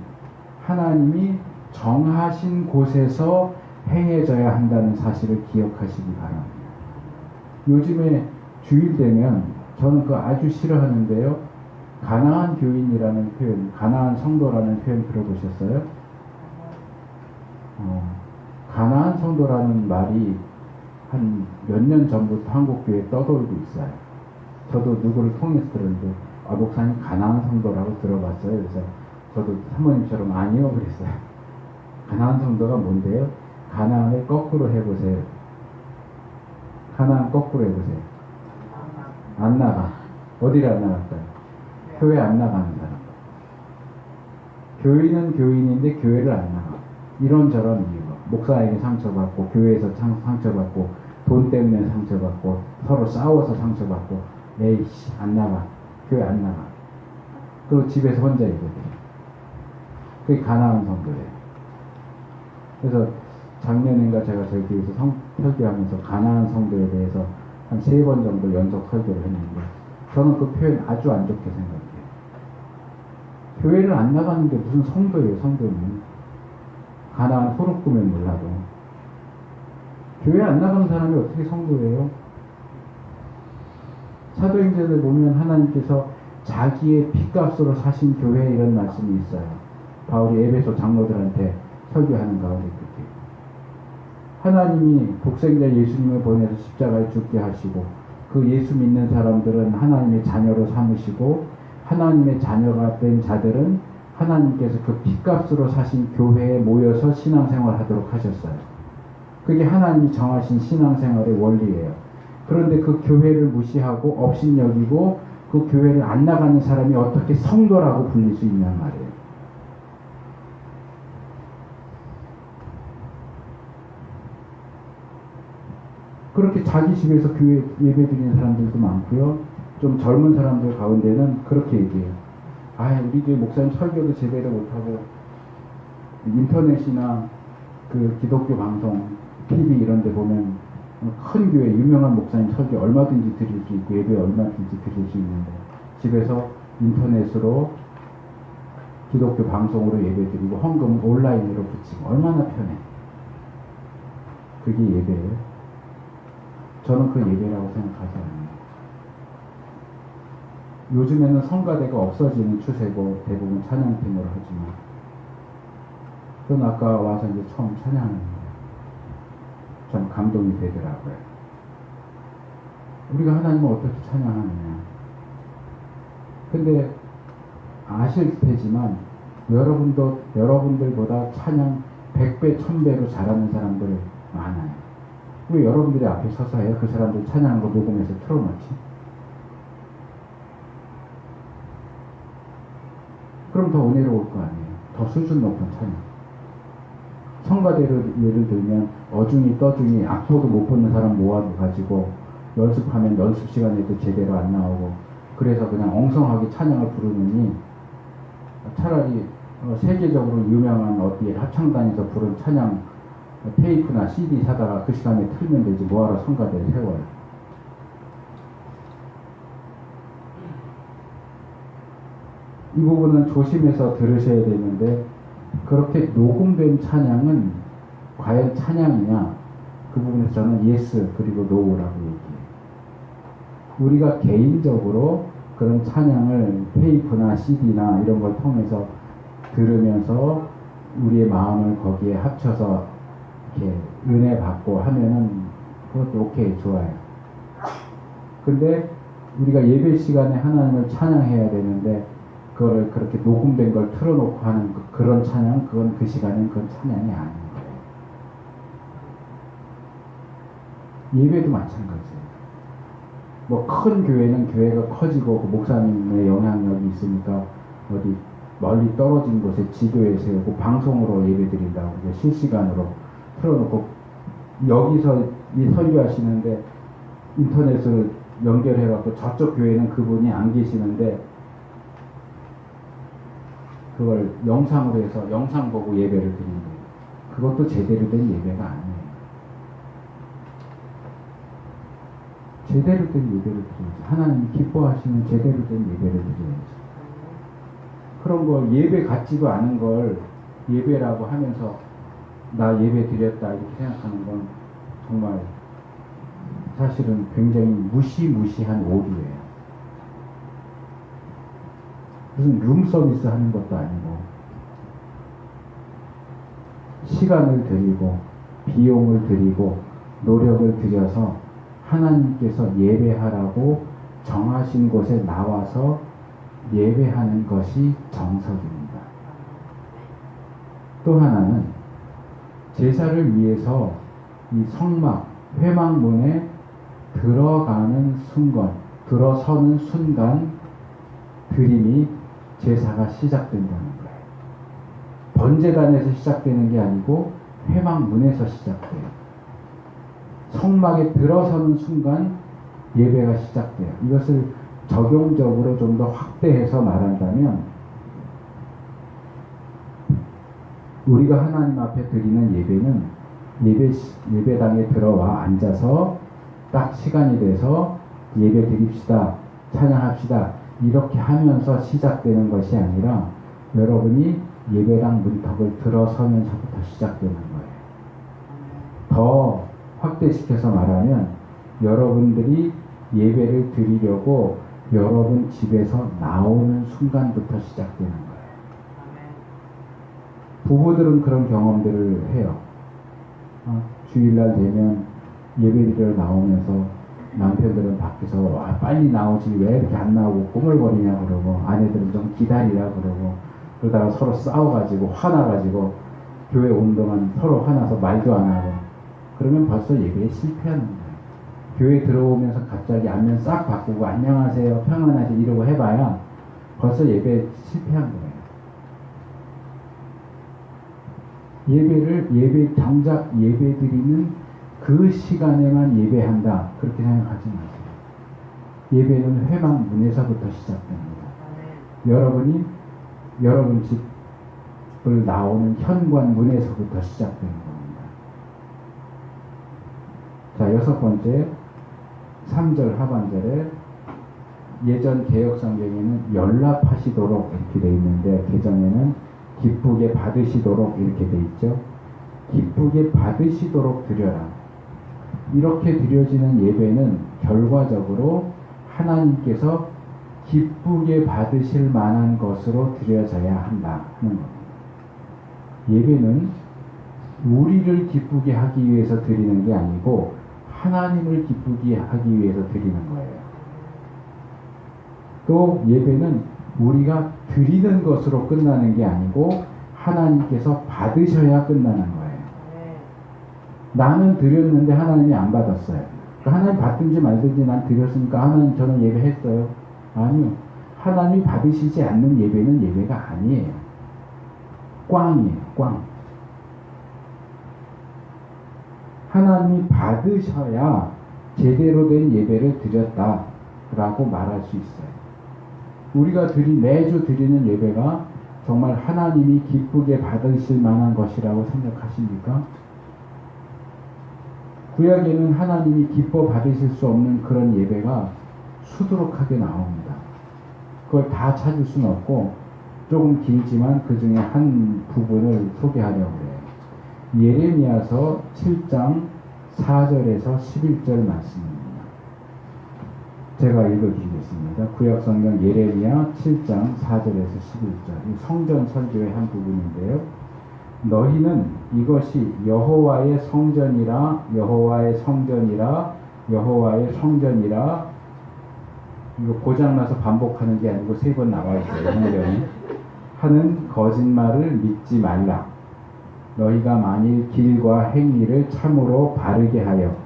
하나님이 정하신 곳에서 행해져야 한다는 사실을 기억하시기 바랍니다. 요즘에 주일 되면 저는 그거 아주 싫어하는데요. 가나안 교인이라는 표현, 가나안 성도라는 표현 들어보셨어요? 가나안 성도라는 말이 한 몇 년 전부터 한국교회에 떠돌고 있어요. 저도 누구를 통해서 들었는데 목사님 가나안 성도라고 들어봤어요. 그래서 저도 사모님처럼 아니요 그랬어요. 가나안 성도가 뭔데요? 가나안을 거꾸로 해보세요. 가나안 거꾸로 해보세요. 안 나가. 어디를 안 나갈까요? 교회 안 나가는 사람. 교인은 교인인데 교회를 안 나가. 이런저런 이유가. 목사에게 상처받고, 교회에서 상처받고, 돈 때문에 상처받고, 서로 싸워서 상처받고, 에이씨, 안 나가. 교회 안 나가. 그리고 집에서 혼자 있거든요. 그게 가나안 성도예요. 그래서 작년인가 제가 저희 교회에서 설교하면서 가나안 성도에 대해서 한 3번 정도 연속 설교를 했는데 저는 그 표현 아주 안 좋게 생각해요. 교회를 안 나가는 게 무슨 성도예요, 성도는. 가나안 호룹꾸면 몰라도. 교회 안 나가는 사람이 어떻게 성도예요? 사도행전을 보면 하나님께서 자기의 피값으로 사신 교회에 이런 말씀이 있어요. 바울이 에베소 장로들한테 설교하는 가운데 그렇게. 하나님이 독생자 예수님을 보내서 십자가에 죽게 하시고 그 예수 믿는 사람들은 하나님의 자녀로 삼으시고 하나님의 자녀가 된 자들은 하나님께서 그 피값으로 사신 교회에 모여서 신앙생활 하도록 하셨어요. 그게 하나님이 정하신 신앙생활의 원리예요. 그런데 그 교회를 무시하고 업신여기고 그 교회를 안 나가는 사람이 어떻게 성도라고 불릴 수 있냔 말이에요. 그렇게 자기 집에서 교회 예배 드리는 사람들도 많고요. 좀 젊은 사람들 가운데는 그렇게 얘기해요. 우리 교회 목사님 설교도 제대로 못하고 인터넷이나 그 기독교 방송, TV 이런 데 보면 큰 교회 유명한 목사님 설교 얼마든지 드릴 수 있고 예배 얼마든지 드릴 수 있는데 집에서 인터넷으로 기독교 방송으로 예배 드리고 헌금 온라인으로 붙이고 얼마나 편해. 그게 예배예요. 저는 그 예배라고 생각하지 않아요. 요즘에는 성가대가 없어지는 추세고 대부분 찬양팀으로 하지만 저는 아까 와서 이제 처음 찬양하는 거예요. 좀 감동이 되더라고요. 우리가 하나님을 어떻게 찬양하느냐. 근데 아실 테지만 여러분들보다 찬양 100배, 1000배로 잘하는 사람들 많아요. 왜 여러분들이 앞에 서서 해요? 그 사람들 찬양하는 거 녹음해서 틀어놓지? 그럼 더 은혜로울 거 아니에요. 더 수준 높은 찬양. 성가대를 예를 들면 어중이 떠중이 악보도 못 붙는 사람 모아가지고 연습하면 연습 시간에도 제대로 안 나오고 그래서 그냥 엉성하게 찬양을 부르느니 차라리 세계적으로 유명한 어디에 합창단에서 부른 찬양 테이프나 CD 사다가 그 시간에 틀면 되지 뭐하러 성가대를 세워요. 이 부분은 조심해서 들으셔야 되는데 그렇게 녹음된 찬양은 과연 찬양이냐 그 부분에서 저는 예스 그리고 노라고 얘기해요. 우리가 개인적으로 그런 찬양을 테이프나 CD나 이런 걸 통해서 들으면서 우리의 마음을 거기에 합쳐서 이렇게 은혜 받고 하면은 그것도 오케이 좋아요. 근데 우리가 예배 시간에 하나님을 찬양해야 되는데 그거를 그렇게 녹음된 걸 틀어놓고 하는 그런 찬양 그건 그 시간엔 그건 찬양이 아닌 거예요. 예배도 마찬가지예요. 뭐 큰 교회는 교회가 커지고 그 목사님의 영향력이 있으니까 어디 멀리 떨어진 곳에 지도에 세우고 방송으로 예배드린다고 실시간으로 틀어놓고 여기서 이 설교하시는데 인터넷으로 연결해갖고 저쪽 교회는 그분이 안 계시는데 그걸 영상으로 해서 영상 보고 예배를 드리는 거예요. 그것도 제대로 된 예배가 아니에요. 제대로 된 예배를 드려야지. 하나님이 기뻐하시는 제대로 된 예배를 드려야지. 그런 거 예배 같지도 않은 걸 예배라고 하면서 나 예배 드렸다 이렇게 생각하는 건 정말 사실은 굉장히 무시무시한 오류예요. 무슨 룸서비스 하는 것도 아니고 시간을 들이고 비용을 들이고 노력을 들여서 하나님께서 예배하라고 정하신 곳에 나와서 예배하는 것이 정석입니다. 또 하나는 제사를 위해서 이 성막, 회막문에 들어가는 순간, 들어서는 순간 드림이 제사가 시작된다는 거예요. 번제단에서 시작되는 게 아니고 회막문에서 시작돼요. 성막에 들어서는 순간 예배가 시작돼요. 이것을 적용적으로 좀 더 확대해서 말한다면 우리가 하나님 앞에 드리는 예배는 예배당에 들어와 앉아서 딱 시간이 돼서 예배 드립시다, 찬양합시다 이렇게 하면서 시작되는 것이 아니라 여러분이 예배당 문턱을 들어서면서부터 시작되는 거예요. 더 확대시켜서 말하면 여러분들이 예배를 드리려고 여러분 집에서 나오는 순간부터 시작되는 거예요. 부부들은 그런 경험들을 해요. 주일날 되면 예배드리러 나오면서 남편들은 밖에서 와 빨리 나오지 왜 이렇게 안 나오고 꾸물거리냐 그러고 아내들은 좀 기다리라 그러고 그러다가 서로 싸워가지고 화나가지고 교회 온 동안 서로 화나서 말도 안 하고 그러면 벌써 예배에 실패하는 거예요. 교회 들어오면서 갑자기 안면 싹 바꾸고 안녕하세요 평안하세요 이러고 해봐야 벌써 예배에 실패한 거예요. 정작 예배드리는 그 시간에만 예배한다 그렇게 생각하지 마세요. 예배는 회막 문에서부터 시작됩니다. 여러분이 여러분 집 나오는 현관문에서부터 시작되는 겁니다. 자, 6번째 3절 하반절에 예전 개역성경에는 연락하시도록 이렇게 되어 있는데 개정에는 기쁘게 받으시도록 이렇게 되어 있죠. 기쁘게 받으시도록 드려라. 이렇게 드려지는 예배는 결과적으로 하나님께서 기쁘게 받으실 만한 것으로 드려져야 한다 하는 겁니다. 예배는 우리를 기쁘게 하기 위해서 드리는 게 아니고 하나님을 기쁘게 하기 위해서 드리는 거예요. 또 예배는 우리가 드리는 것으로 끝나는 게 아니고 하나님께서 받으셔야 끝나는 거예요. 나는 드렸는데 하나님이 안 받았어요. 그러니까 하나님 받든지 말든지 난 드렸으니까 하나님 저는 예배했어요. 아니요. 하나님이 받으시지 않는 예배는 예배가 아니에요. 꽝이에요. 꽝. 하나님이 받으셔야 제대로 된 예배를 드렸다라고 말할 수 있어요. 우리가 매주 드리는 예배가 정말 하나님이 기쁘게 받으실 만한 것이라고 생각하십니까? 구약에는 하나님이 기뻐 받으실 수 없는 그런 예배가 수두룩하게 나옵니다. 그걸 다 찾을 수는 없고 조금 길지만 그 중에 한 부분을 소개하려고 해요. 예레미야서 7장 4절에서 11절 말씀입니다. 제가 읽어드리겠습니다. 구약성경 예레미야 7장 4절에서 11절. 성전 설교의 한 부분인데요. 너희는 이것이 여호와의 성전이라 여호와의 성전이라 여호와의 성전이라, 이거 고장나서 반복하는 게 아니고 3번 나와 있어요. 성경이 하는 거짓말을 믿지 말라. 너희가 만일 길과 행위를 참으로 바르게 하여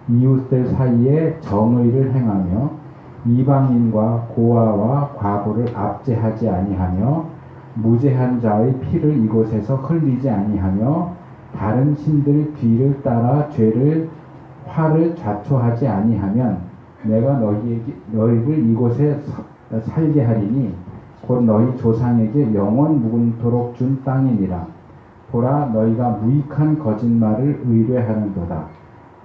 이웃들 사이에 정의를 행하며 이방인과 고아와 과부를 압제하지 아니하며 무죄한 자의 피를 이곳에서 흘리지 아니하며 다른 신들 뒤를 따라 화를 자초하지 아니하면 내가 너희를 이곳에 살게 하리니 곧 너희 조상에게 영원 묵은토록 준 땅이니라. 보라, 너희가 무익한 거짓말을 의뢰하는도다.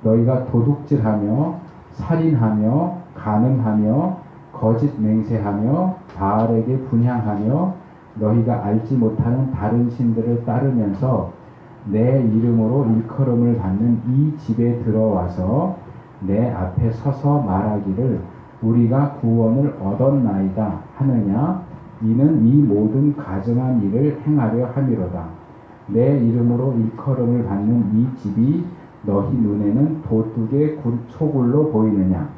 너희가 도둑질하며 살인하며 간음하며 거짓 맹세하며 바알에게 분향하며 너희가 알지 못하는 다른 신들을 따르면서 내 이름으로 일컬음을 받는 이 집에 들어와서 내 앞에 서서 말하기를 우리가 구원을 얻었나이다 하느냐. 이는 이 모든 가증한 일을 행하려 함이로다. 내 이름으로 일컬음을 받는 이 집이 너희 눈에는 도둑의 소굴로 보이느냐.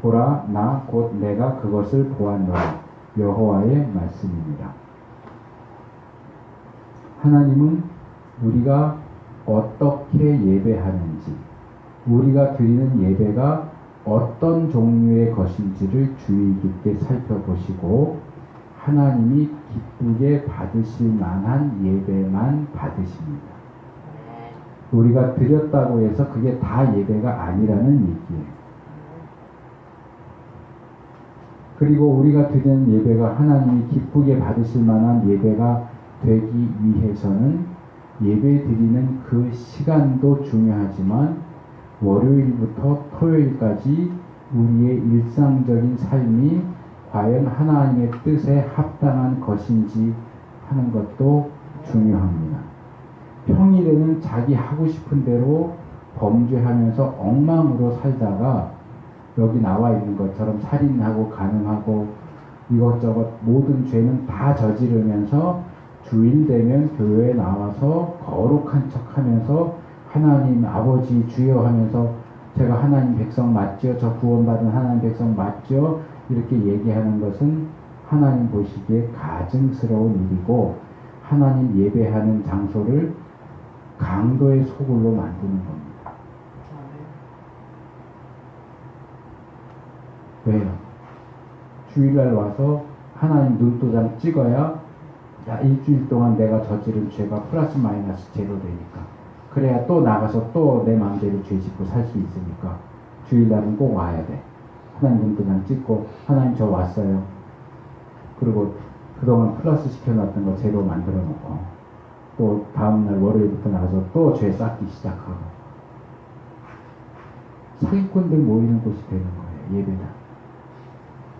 보라, 나 곧 내가 그것을 보았노라. 여호와의 말씀입니다. 하나님은 우리가 어떻게 예배하는지, 우리가 드리는 예배가 어떤 종류의 것인지를 주의 깊게 살펴보시고 하나님이 기쁘게 받으실 만한 예배만 받으십니다. 우리가 드렸다고 해서 그게 다 예배가 아니라는 얘기예요. 그리고 우리가 드리는 예배가 하나님이 기쁘게 받으실 만한 예배가 되기 위해서는 예배 드리는 그 시간도 중요하지만 월요일부터 토요일까지 우리의 일상적인 삶이 과연 하나님의 뜻에 합당한 것인지 하는 것도 중요합니다. 평일에는 자기 하고 싶은 대로 범죄하면서 엉망으로 살다가 여기 나와 있는 것처럼 살인하고 간음하고 이것저것 모든 죄는 다 저지르면서 주일 되면 교회에 나와서 거룩한 척하면서 하나님 아버지 주여 하면서 제가 하나님 백성 맞죠? 저 구원받은 하나님 백성 맞죠? 이렇게 얘기하는 것은 하나님 보시기에 가증스러운 일이고 하나님 예배하는 장소를 강도의 소굴로 만드는 겁니다. 왜요? 주일날 와서 하나님 눈도장 찍어야 일주일 동안 내가 저지른 죄가 플러스 마이너스 제로 되니까, 그래야 또 나가서 또 내 마음대로 죄 짓고 살 수 있으니까 주일날은 꼭 와야 돼. 하나님 눈도장 찍고 하나님 저 왔어요. 그리고 그동안 플러스 시켜놨던 거 제로 만들어 놓고 또 다음날 월요일부터 나가서 또 죄 쌓기 시작하고 사기꾼들 모이는 곳이 되는 거예요. 예배다.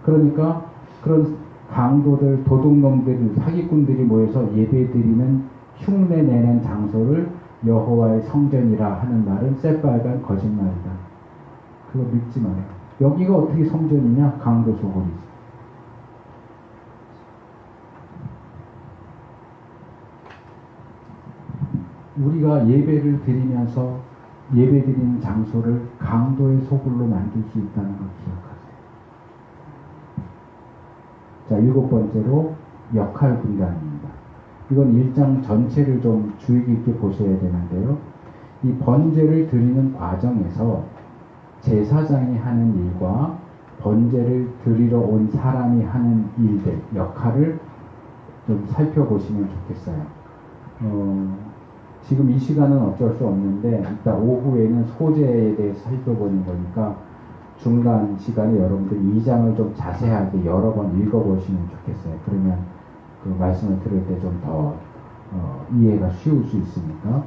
그러니까 그런 강도들, 도둑놈들, 사기꾼들이 모여서 예배드리는 흉내내는 장소를 여호와의 성전이라 하는 말은 새빨간 거짓말이다. 그거 믿지 마요. 여기가 어떻게 성전이냐? 강도 소굴이지. 우리가 예배를 드리면서 예배드리는 장소를 강도의 소굴로 만들 수 있다는 걸 기억하세요. 자, 7번째로 역할 분담입니다. 이건 1장 전체를 좀 주의 깊게 보셔야 되는데요. 이 번제를 드리는 과정에서 제사장이 하는 일과 번제를 드리러 온 사람이 하는 일들, 역할을 좀 살펴보시면 좋겠어요. 지금 이 시간은 어쩔 수 없는데 이따 오후에는 소제에 대해서 살펴보는 거니까 중간 시간에 여러분들 2장을 좀 자세하게 여러 번 읽어보시면 좋겠어요. 그러면 그 말씀을 들을 때 좀 더 이해가 쉬울 수 있으니까.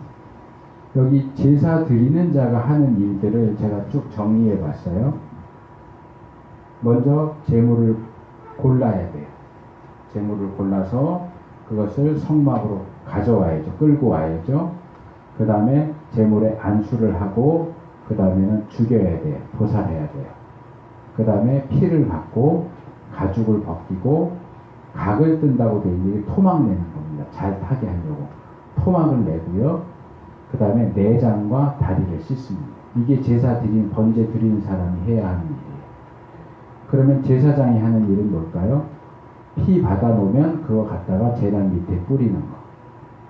여기 제사 드리는 자가 하는 일들을 제가 쭉 정리해 봤어요. 먼저 제물을 골라야 돼요. 제물을 골라서 그것을 성막으로 가져와야죠. 끌고 와야죠. 그 다음에 제물에 안수를 하고 그 다음에는 죽여야 돼요. 도살해야 돼요. 그 다음에 피를 받고 가죽을 벗기고 각을 뜬다고 되어 있는 게 토막 내는 겁니다. 잘 타게 하려고. 토막을 내고요. 그 다음에 내장과 다리를 씻습니다. 이게 제사 드리는, 번제 드리는 사람이 해야 하는 일이에요. 그러면 제사장이 하는 일은 뭘까요? 피 받아놓으면 그거 갖다가 제단 밑에 뿌리는 거.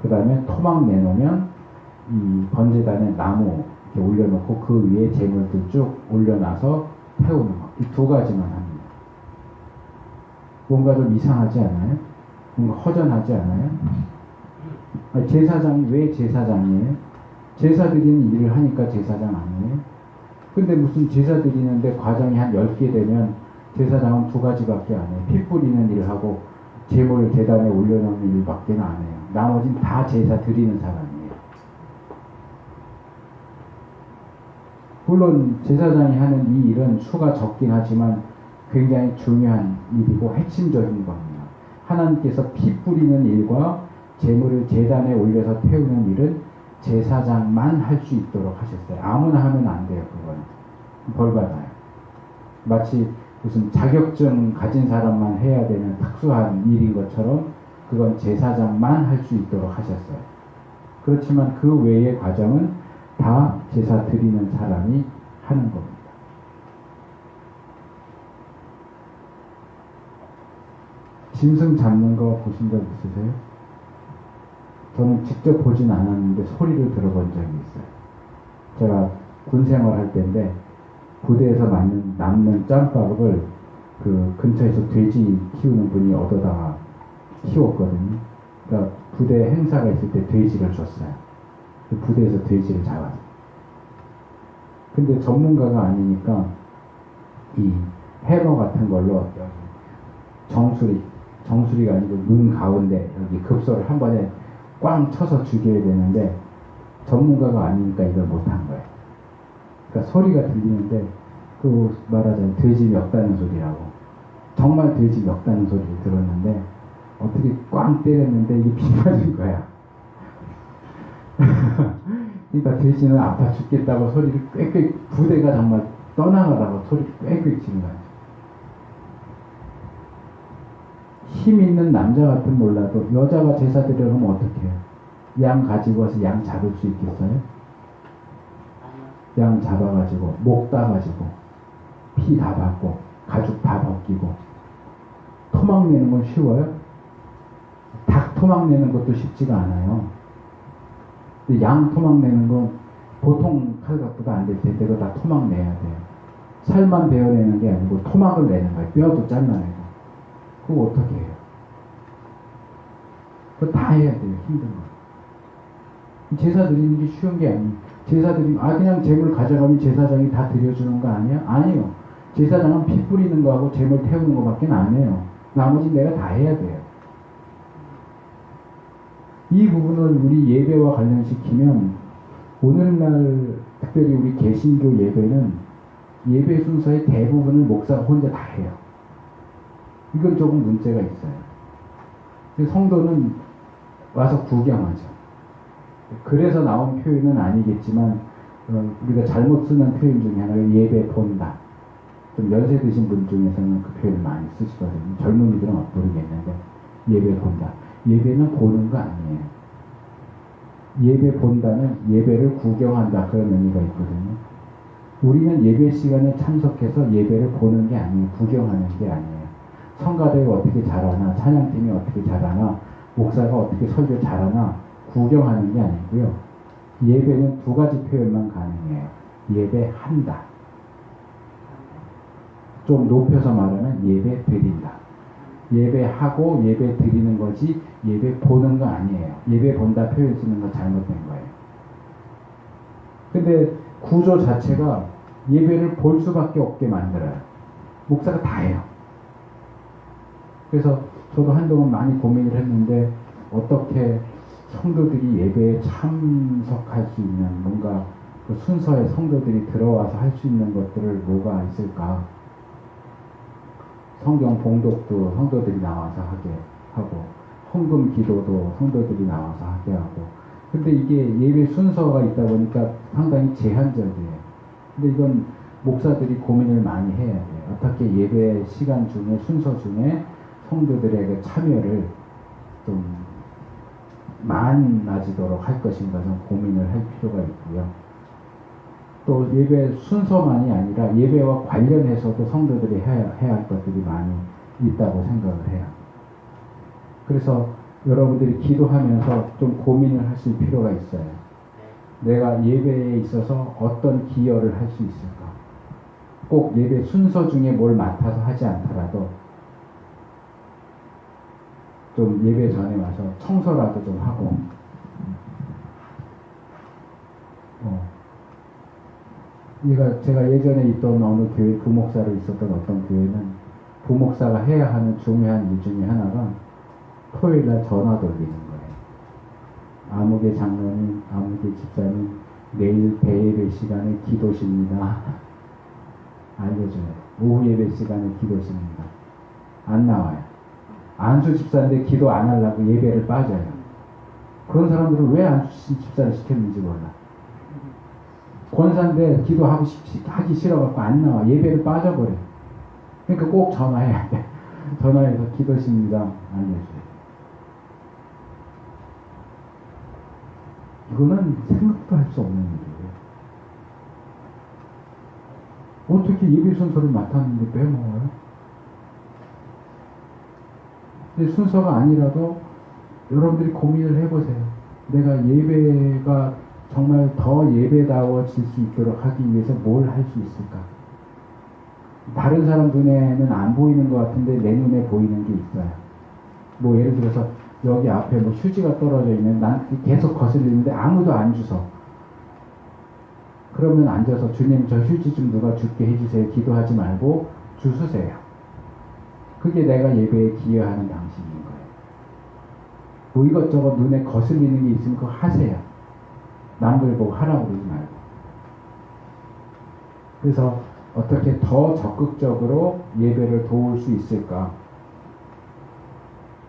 그 다음에 토막 내놓으면 이 번제단에 나무 이렇게 올려놓고 그 위에 제물들 쭉 올려놔서 태우는 거. 이 두 가지만 합니다. 뭔가 좀 이상하지 않아요? 뭔가 허전하지 않아요? 제사장이 왜 제사장이에요? 제사 드리는 일을 하니까 제사장 아니에요? 근데 무슨 제사 드리는데 과정이 한 10개 되면 제사장은 두 가지밖에 안 해요. 피 뿌리는 일을 하고 제물을 제단에 올려놓는 일밖에 안 해요. 나머지는 다 제사 드리는 사람이에요. 물론 제사장이 하는 이 일은 수가 적긴 하지만 굉장히 중요한 일이고 핵심적인 겁니다. 하나님께서 피 뿌리는 일과 제물을 제단에 올려서 태우는 일은 제사장만 할 수 있도록 하셨어요. 아무나 하면 안 돼요. 그건 벌 받아요. 마치 무슨 자격증 가진 사람만 해야 되는 특수한 일인 것처럼 그건 제사장만 할 수 있도록 하셨어요. 그렇지만 그 외의 과정은 다 제사 드리는 사람이 하는 겁니다. 짐승 잡는 거 보신 적 있으세요? 저는 직접 보진 않았는데 소리를 들어본 적이 있어요. 제가 군 생활할 때인데 부대에서 남는 짬밥을 그 근처에서 돼지 키우는 분이 얻어다가 키웠거든요. 그러니까 부대 행사가 있을 때 돼지를 줬어요. 그 부대에서 돼지를 잡았어요. 근데 전문가가 아니니까 이 해머 같은 걸로 정수리가 아니고 눈 가운데 여기 급소를 한 번에 꽝 쳐서 죽여야 되는데 전문가가 아니니까 이걸 못한 거예요. 그러니까 소리가 들리는데 그 말하자면 돼지 멱다는 소리라고. 정말 돼지 멱다는 소리를 들었는데 어떻게 꽝 때렸는데 이게 피 맞은 거야. 그러니까 돼지는 아파 죽겠다고 소리를 꽥꽥, 부대가 정말 떠나가라고 소리를 꽥꽥 치는 거야. 힘 있는 남자 같은 몰라도 여자가 제사 드리러 가면 어떻게 해요? 양 가지고 와서 양 잡을 수 있겠어요? 양 잡아가지고 목 따가지고 피 다 받고 가죽 다 벗기고 토막 내는 건 쉬워요? 닭 토막 내는 것도 쉽지가 않아요. 근데 양 토막 내는 건 보통 칼 갖고도 안 될 텐데 그거 다 토막 내야 돼요. 살만 베어내는 게 아니고 토막을 내는 거예요. 뼈도 잘라내고. 그거 어떻게 해요? 그거 다 해야 돼요. 힘든 거. 제사 드리는 게 쉬운 게 아니에요. 제사 드리면 그냥 재물 가져가면 제사장이 다 드려주는 거 아니야? 아니요. 제사장은 피 뿌리는 거하고 재물 태우는 거밖에 안 해요. 나머지 내가 다 해야 돼요. 이 부분을 우리 예배와 관련시키면 오늘날 특별히 우리 개신교 예배는 예배 순서의 대부분을 목사가 혼자 다 해요. 이건 조금 문제가 있어요. 성도는 와서 구경하죠. 그래서 나온 표현은 아니겠지만 우리가 잘못 쓰는 표현 중에 하나가 예배 본다. 좀 연세 드신 분 중에서는 그 표현을 많이 쓰시거든요. 젊은이들은 모르겠는데 예배 본다. 예배는 보는 거 아니에요. 예배 본다는 예배를 구경한다 그런 의미가 있거든요. 우리는 예배 시간에 참석해서 예배를 보는 게 아니에요. 구경하는 게 아니에요. 성가대가 어떻게 잘하나, 찬양팀이 어떻게 잘하나, 목사가 어떻게 설교 잘하나 구경하는 게 아니고요. 예배는 두 가지 표현만 가능해요. 예배한다. 좀 높여서 말하면 예배 드린다. 예배하고 예배 드리는 거지 예배 보는 거 아니에요. 예배 본다 표현 쓰는 거 잘못된 거예요. 근데 구조 자체가 예배를 볼 수밖에 없게 만들어요. 목사가 다 해요. 그래서 저도 한동안 많이 고민을 했는데 어떻게 성도들이 예배에 참석할 수 있는 뭔가 그 순서에 성도들이 들어와서 할 수 있는 것들을 뭐가 있을까. 성경 봉독도 성도들이 나와서 하게 하고 헌금 기도도 성도들이 나와서 하게 하고 근데 이게 예배 순서가 있다 보니까 상당히 제한적이에요. 근데 이건 목사들이 고민을 많이 해야 돼요. 어떻게 예배 시간 중에 순서 중에 성도들의 그 참여를 좀 많아지도록 할 것인가 좀 고민을 할 필요가 있고요. 또 예배 순서만이 아니라 예배와 관련해서도 성도들이 해야 할 것들이 많이 있다고 생각을 해요. 그래서 여러분들이 기도하면서 좀 고민을 하실 필요가 있어요. 내가 예배에 있어서 어떤 기여를 할 수 있을까? 꼭 예배 순서 중에 뭘 맡아서 하지 않더라도 좀 예배 전에 와서 청소라도 좀 하고 제가 예전에 있던 어느 교회 부목사로 있었던 어떤 교회는 부목사가 해야 하는 중요한 일 중에 하나가 토요일날 전화 돌리는 거예요. 아무개 장로님, 아무개 집사님, 내일 대예배 시간에 기도십니다. 알려줘요. 오후 예배 시간에 기도십니다. 안 나와요. 안수 집사인데 기도 안 하려고 예배를 빠져요. 그런 사람들은 왜 안수 집사를 시켰는지 몰라. 권사인데 하기 싫어갖고 안 나와. 예배를 빠져버려. 그러니까 꼭 전화해야 돼. 전화해서 기도십니다. 알려줘요. 이거는 생각도 할 수 없는 일이에요. 어떻게 예배 순서를 맡았는데 빼먹어요? 근데 순서가 아니라도 여러분들이 고민을 해보세요. 내가 예배가 정말 더 예배다워질 수 있도록 하기 위해서 뭘 할 수 있을까? 다른 사람 눈에는 안 보이는 것 같은데 내 눈에 보이는 게 있어요. 뭐 예를 들어서 여기 앞에 뭐 휴지가 떨어져 있는 난 계속 거슬리는데 아무도 안 주서 그러면 앉아서 주님 저 휴지 좀 누가 줍게 해주세요. 기도하지 말고 주수세요. 그게 내가 예배에 기여하는 방식인 거예요. 뭐 이것저것 눈에 거슬리는 게 있으면 그거 하세요. 남들 보고 하라고 그러지 말고. 그래서 어떻게 더 적극적으로 예배를 도울 수 있을까?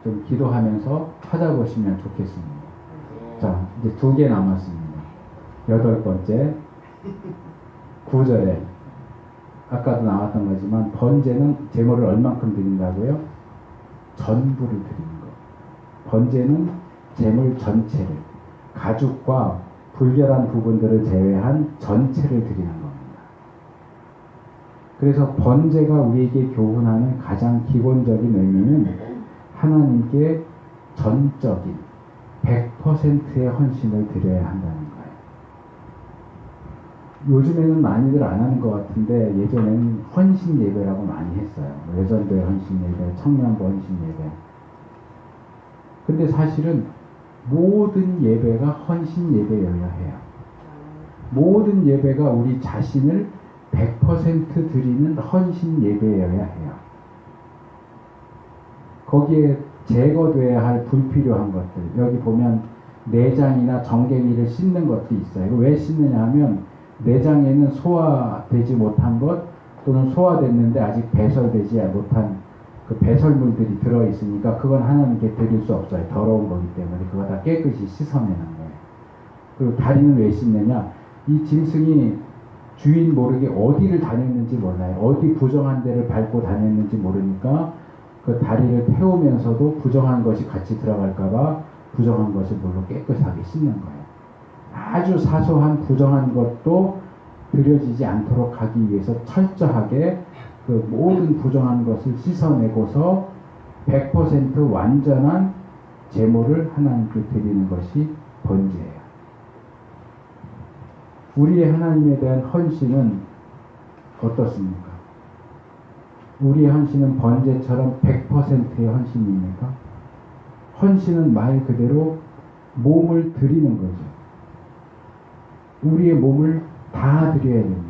좀 기도하면서 찾아보시면 좋겠습니다. 자, 이제 2개 남았습니다. 8번째, 9절에 아까도 나왔던 거지만 번제는 제물을 얼만큼 드린다고요? 전부를 드리는 거. 번제는 제물 전체를, 가죽과 불결한 부분들을 제외한 전체를 드리는 겁니다. 그래서 번제가 우리에게 교훈하는 가장 기본적인 의미는 하나님께 전적인 100%의 헌신을 드려야 한다는 거예요. 요즘에는 많이들 안 하는 것 같은데 예전에는 헌신 예배라고 많이 했어요. 외전도의 헌신 예배, 청년부 헌신 예배. 근데 사실은 모든 예배가 헌신 예배여야 해요. 모든 예배가 우리 자신을 100% 드리는 헌신 예배여야 해요. 거기에 제거돼야 할 불필요한 것들. 여기 보면 내장이나 정갱이를 씻는 것도 있어요. 이거 왜 씻느냐 하면 내장에는 소화되지 못한 것 또는 소화됐는데 아직 배설되지 못한 그 배설물들이 들어있으니까 그건 하나님께 드릴 수 없어요. 더러운 거기 때문에 그거 다 깨끗이 씻어내는 거예요. 그리고 다리는 왜 씻느냐? 이 짐승이 주인 모르게 어디를 다녔는지 몰라요. 어디 부정한 데를 밟고 다녔는지 모르니까 그 다리를 태우면서도 부정한 것이 같이 들어갈까봐 부정한 것을 물로 깨끗하게 씻는 거예요. 아주 사소한 부정한 것도 들여지지 않도록 하기 위해서 철저하게 그 모든 부정한 것을 씻어내고서 100% 완전한 제물을 하나님께 드리는 것이 번제예요. 우리의 하나님에 대한 헌신은 어떻습니까? 우리의 헌신은 번제처럼 100%의 헌신입니까? 헌신은 말 그대로 몸을 드리는 거죠. 우리의 몸을 다 드려야 됩니다.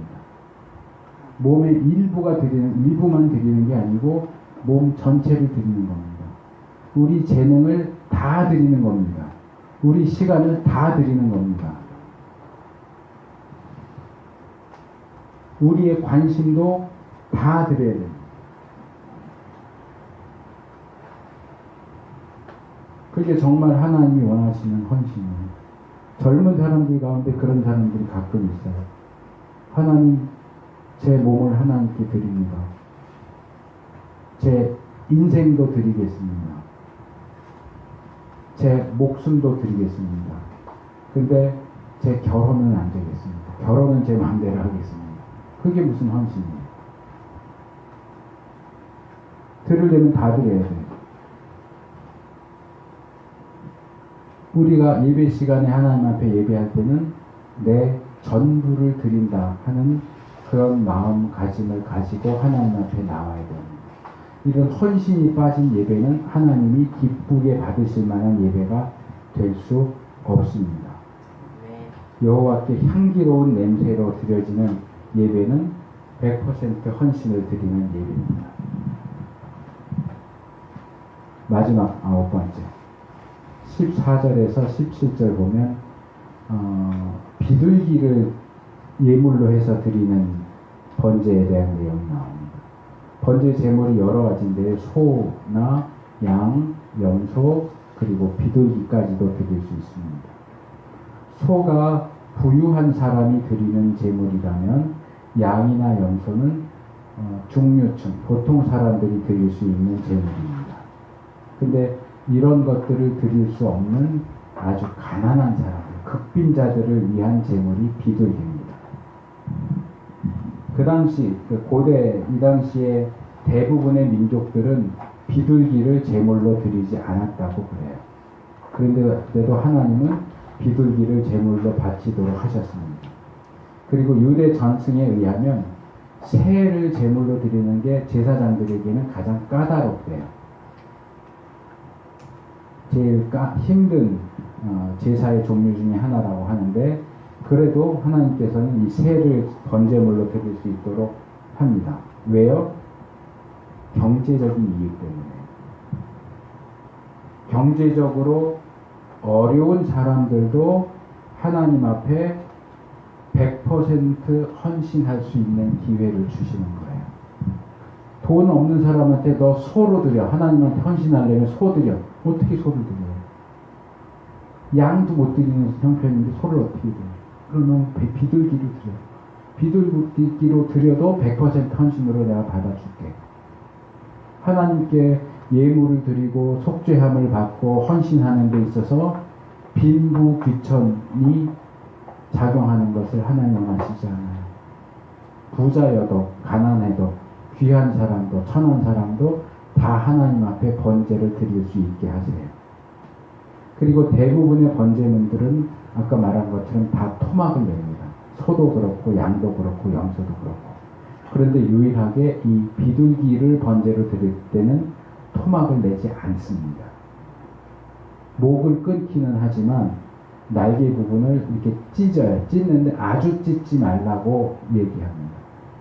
몸의 일부만 드리는 게 아니고 몸 전체를 드리는 겁니다. 우리 재능을 다 드리는 겁니다. 우리 시간을 다 드리는 겁니다. 우리의 관심도 다 드려야 됩니다. 그게 정말 하나님이 원하시는 헌신이에요. 젊은 사람들 가운데 그런 사람들이 가끔 있어요. 하나님, 제 몸을 하나님께 드립니다. 제 인생도 드리겠습니다. 제 목숨도 드리겠습니다. 근데 제 결혼은 안 되겠습니다. 결혼은 제 마음대로 하겠습니다. 그게 무슨 헌신이에요? 들으려면 다 드려야 돼요. 우리가 예배 시간에 하나님 앞에 예배할 때는 내 전부를 드린다 하는 그런 마음가짐을 가지고 하나님 앞에 나와야 됩니다. 이런 헌신이 빠진 예배는 하나님이 기쁘게 받으실 만한 예배가 될 수 없습니다. 여호와께 향기로운 냄새로 드려지는 예배는 100% 헌신을 드리는 예배입니다. 마지막 9번째 14절에서 17절 보면 비둘기를 예물로 해서 드리는 번제에 대한 내용이 나옵니다. 번제 제물이 여러 가지인데 소나 양, 염소 그리고 비둘기까지도 드릴 수 있습니다. 소가 부유한 사람이 드리는 제물이라면 양이나 염소는 중류층, 보통 사람들이 드릴 수 있는 제물입니다. 근데 이런 것들을 드릴 수 없는 아주 가난한 사람들, 극빈자들을 위한 제물이 비둘기입니다. 그 당시, 고대 이 당시에 대부분의 민족들은 비둘기를 제물로 드리지 않았다고 그래요. 그런데도 하나님은 비둘기를 제물로 바치도록 하셨습니다. 그리고 유대 전승에 의하면 새를 제물로 드리는 게 제사장들에게는 가장 까다롭대요. 제일 힘든 제사의 종류 중에 하나라고 하는데 그래도 하나님께서는 이 새를 번제물로 드릴 수 있도록 합니다. 왜요? 경제적인 이유 때문에. 경제적으로 어려운 사람들도 하나님 앞에 100% 헌신할 수 있는 기회를 주시는 거예요. 돈 없는 사람한테 너 소로 드려. 하나님한테 헌신하려면 소 드려. 어떻게 소를 드려요? 양도 못 드리는 형편인데 소를 어떻게 드려요? 그러면 비둘기로 드려요. 비둘기로 드려도 100% 헌신으로 내가 받아줄게. 하나님께 예물을 드리고 속죄함을 받고 헌신하는 데 있어서 빈부귀천이 작용하는 것을 하나님 원하시지 않아요. 부자여도 가난해도 귀한 사람도 천한 사람도 다 하나님 앞에 번제를 드릴 수 있게 하세요. 그리고 대부분의 번제물들은 아까 말한 것처럼 다 토막을 냅니다. 소도 그렇고 양도 그렇고 염소도 그렇고. 그런데 유일하게 이 비둘기를 번제로 드릴 때는 토막을 내지 않습니다. 목을 끊기는 하지만 날개 부분을 이렇게 찢어요. 찢는데 아주 찢지 말라고 얘기합니다.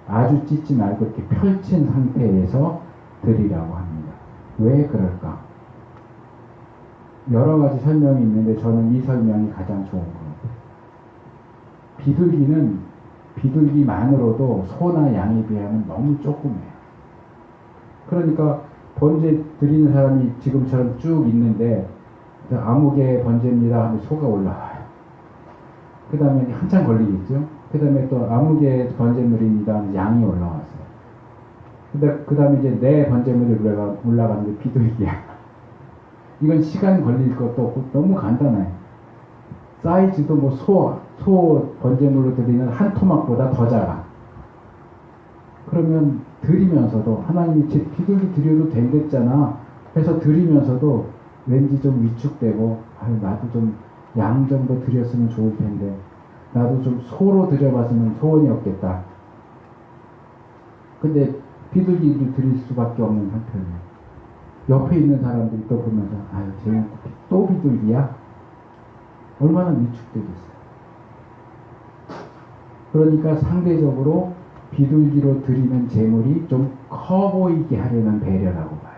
아주 찢지 말고 이렇게 펼친 상태에서 드리라고 합니다. 왜 그럴까? 여러 가지 설명이 있는데 저는 이 설명이 가장 좋은 거예요. 비둘기는 비둘기만으로도 소나 양에 비하면 너무 조그매요. 그러니까 번제 드리는 사람이 지금처럼 쭉 있는데 아무개 번제입니다 하면 소가 올라와요. 그 다음에 한참 걸리겠죠. 그 다음에 또 아무개 번제물입니다 하면 양이 올라왔어요. 근데 그 다음에 이제 내 번제물이 올라가는데 비둘기야. 이건 시간 걸릴 것도 없고 너무 간단해요. 사이즈도 뭐 소 번제물로 드리는 한 토막보다 더 작아. 그러면 드리면서도 하나님이 비둘기 드려도 된댔잖아 해서 드리면서도 왠지 좀 위축되고 나도 좀 양 정도 드렸으면 좋을 텐데 나도 좀 소로 드려봤으면 소원이 없겠다. 근데 비둘기를 드릴 수밖에 없는 형편이에요. 옆에 있는 사람들이 또 보면서 쟤는 또 비둘기야? 얼마나 위축되겠어요. 그러니까 상대적으로 비둘기로 드리는 제물이 좀 커 보이게 하려는 배려라고 봐요.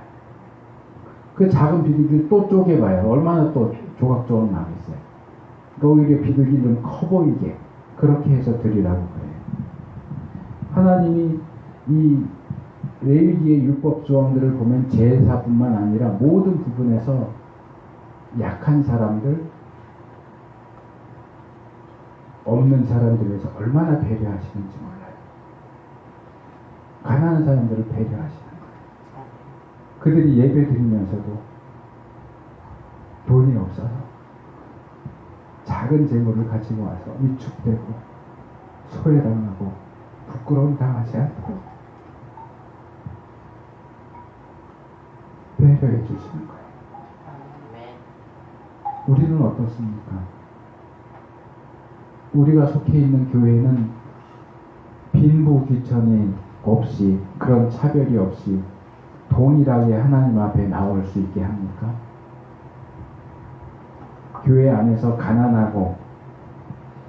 그 작은 비둘기를 또 쪼개봐요. 얼마나 또 조각조각 나겠어요. 오히려 비둘기를 좀 커 보이게 그렇게 해서 드리라고 그래요. 하나님이 이 레위기의 율법 조항들을 보면 제사뿐만 아니라 모든 부분에서 약한 사람들, 없는 사람들을 위해서 얼마나 배려하시는지 몰라요. 가난한 사람들을 배려하시는 거예요. 그들이 예배 드리면서도 돈이 없어서 작은 재물을 가지고 와서 위축되고 소외당하고 부끄러움 당하지 않고 배려해 주시는 거예요. 우리는 어떻습니까? 우리가 속해 있는 교회는 빈부귀천이 없이 그런 차별이 없이 동일하게 하나님 앞에 나올 수 있게 합니까? 교회 안에서 가난하고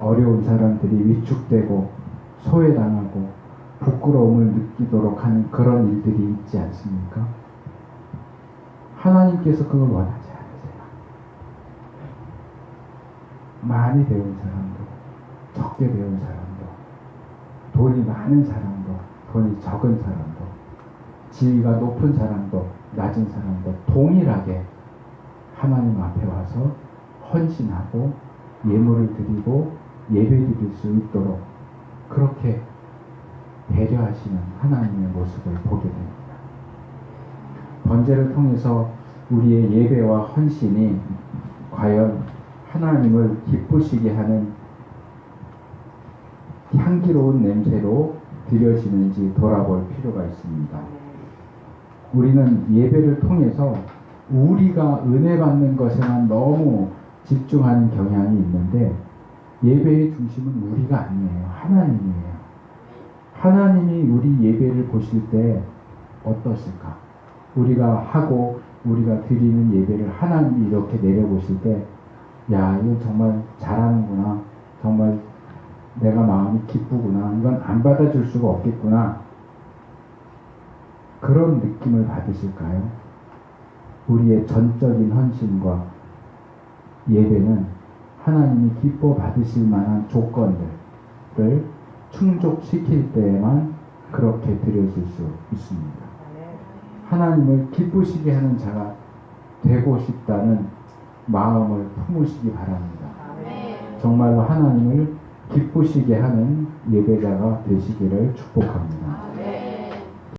어려운 사람들이 위축되고 소외당하고 부끄러움을 느끼도록 하는 그런 일들이 있지 않습니까? 하나님께서 그걸 원하지 않으세요. 많이 배운 사람도 적게 배운 사람도 돈이 많은 사람도 돈이 적은 사람도 지위가 높은 사람도 낮은 사람도 동일하게 하나님 앞에 와서 헌신하고 예물을 드리고 예배드릴 수 있도록 그렇게 배려하시는 하나님의 모습을 보게 됩니다. 번제를 통해서 우리의 예배와 헌신이 과연 하나님을 기쁘시게 하는 향기로운 냄새로 드려지는지 돌아볼 필요가 있습니다. 우리는 예배를 통해서 우리가 은혜 받는 것에만 너무 집중하는 경향이 있는데 예배의 중심은 우리가 아니에요. 하나님이에요. 하나님이 우리 예배를 보실 때 어떠실까? 우리가 하고 우리가 드리는 예배를 하나님이 이렇게 내려보실 때 야, 이거 정말 잘하는구나. 정말 내가 마음이 기쁘구나. 이건 안 받아줄 수가 없겠구나. 그런 느낌을 받으실까요? 우리의 전적인 헌신과 예배는 하나님이 기뻐 받으실 만한 조건들을 충족시킬 때에만 그렇게 드려질 수 있습니다. 하나님을 기쁘시게 하는 자가 되고 싶다는 마음을 품으시기 바랍니다. 정말로 하나님을 기쁘시게 하는 예배자가 되시기를 축복합니다.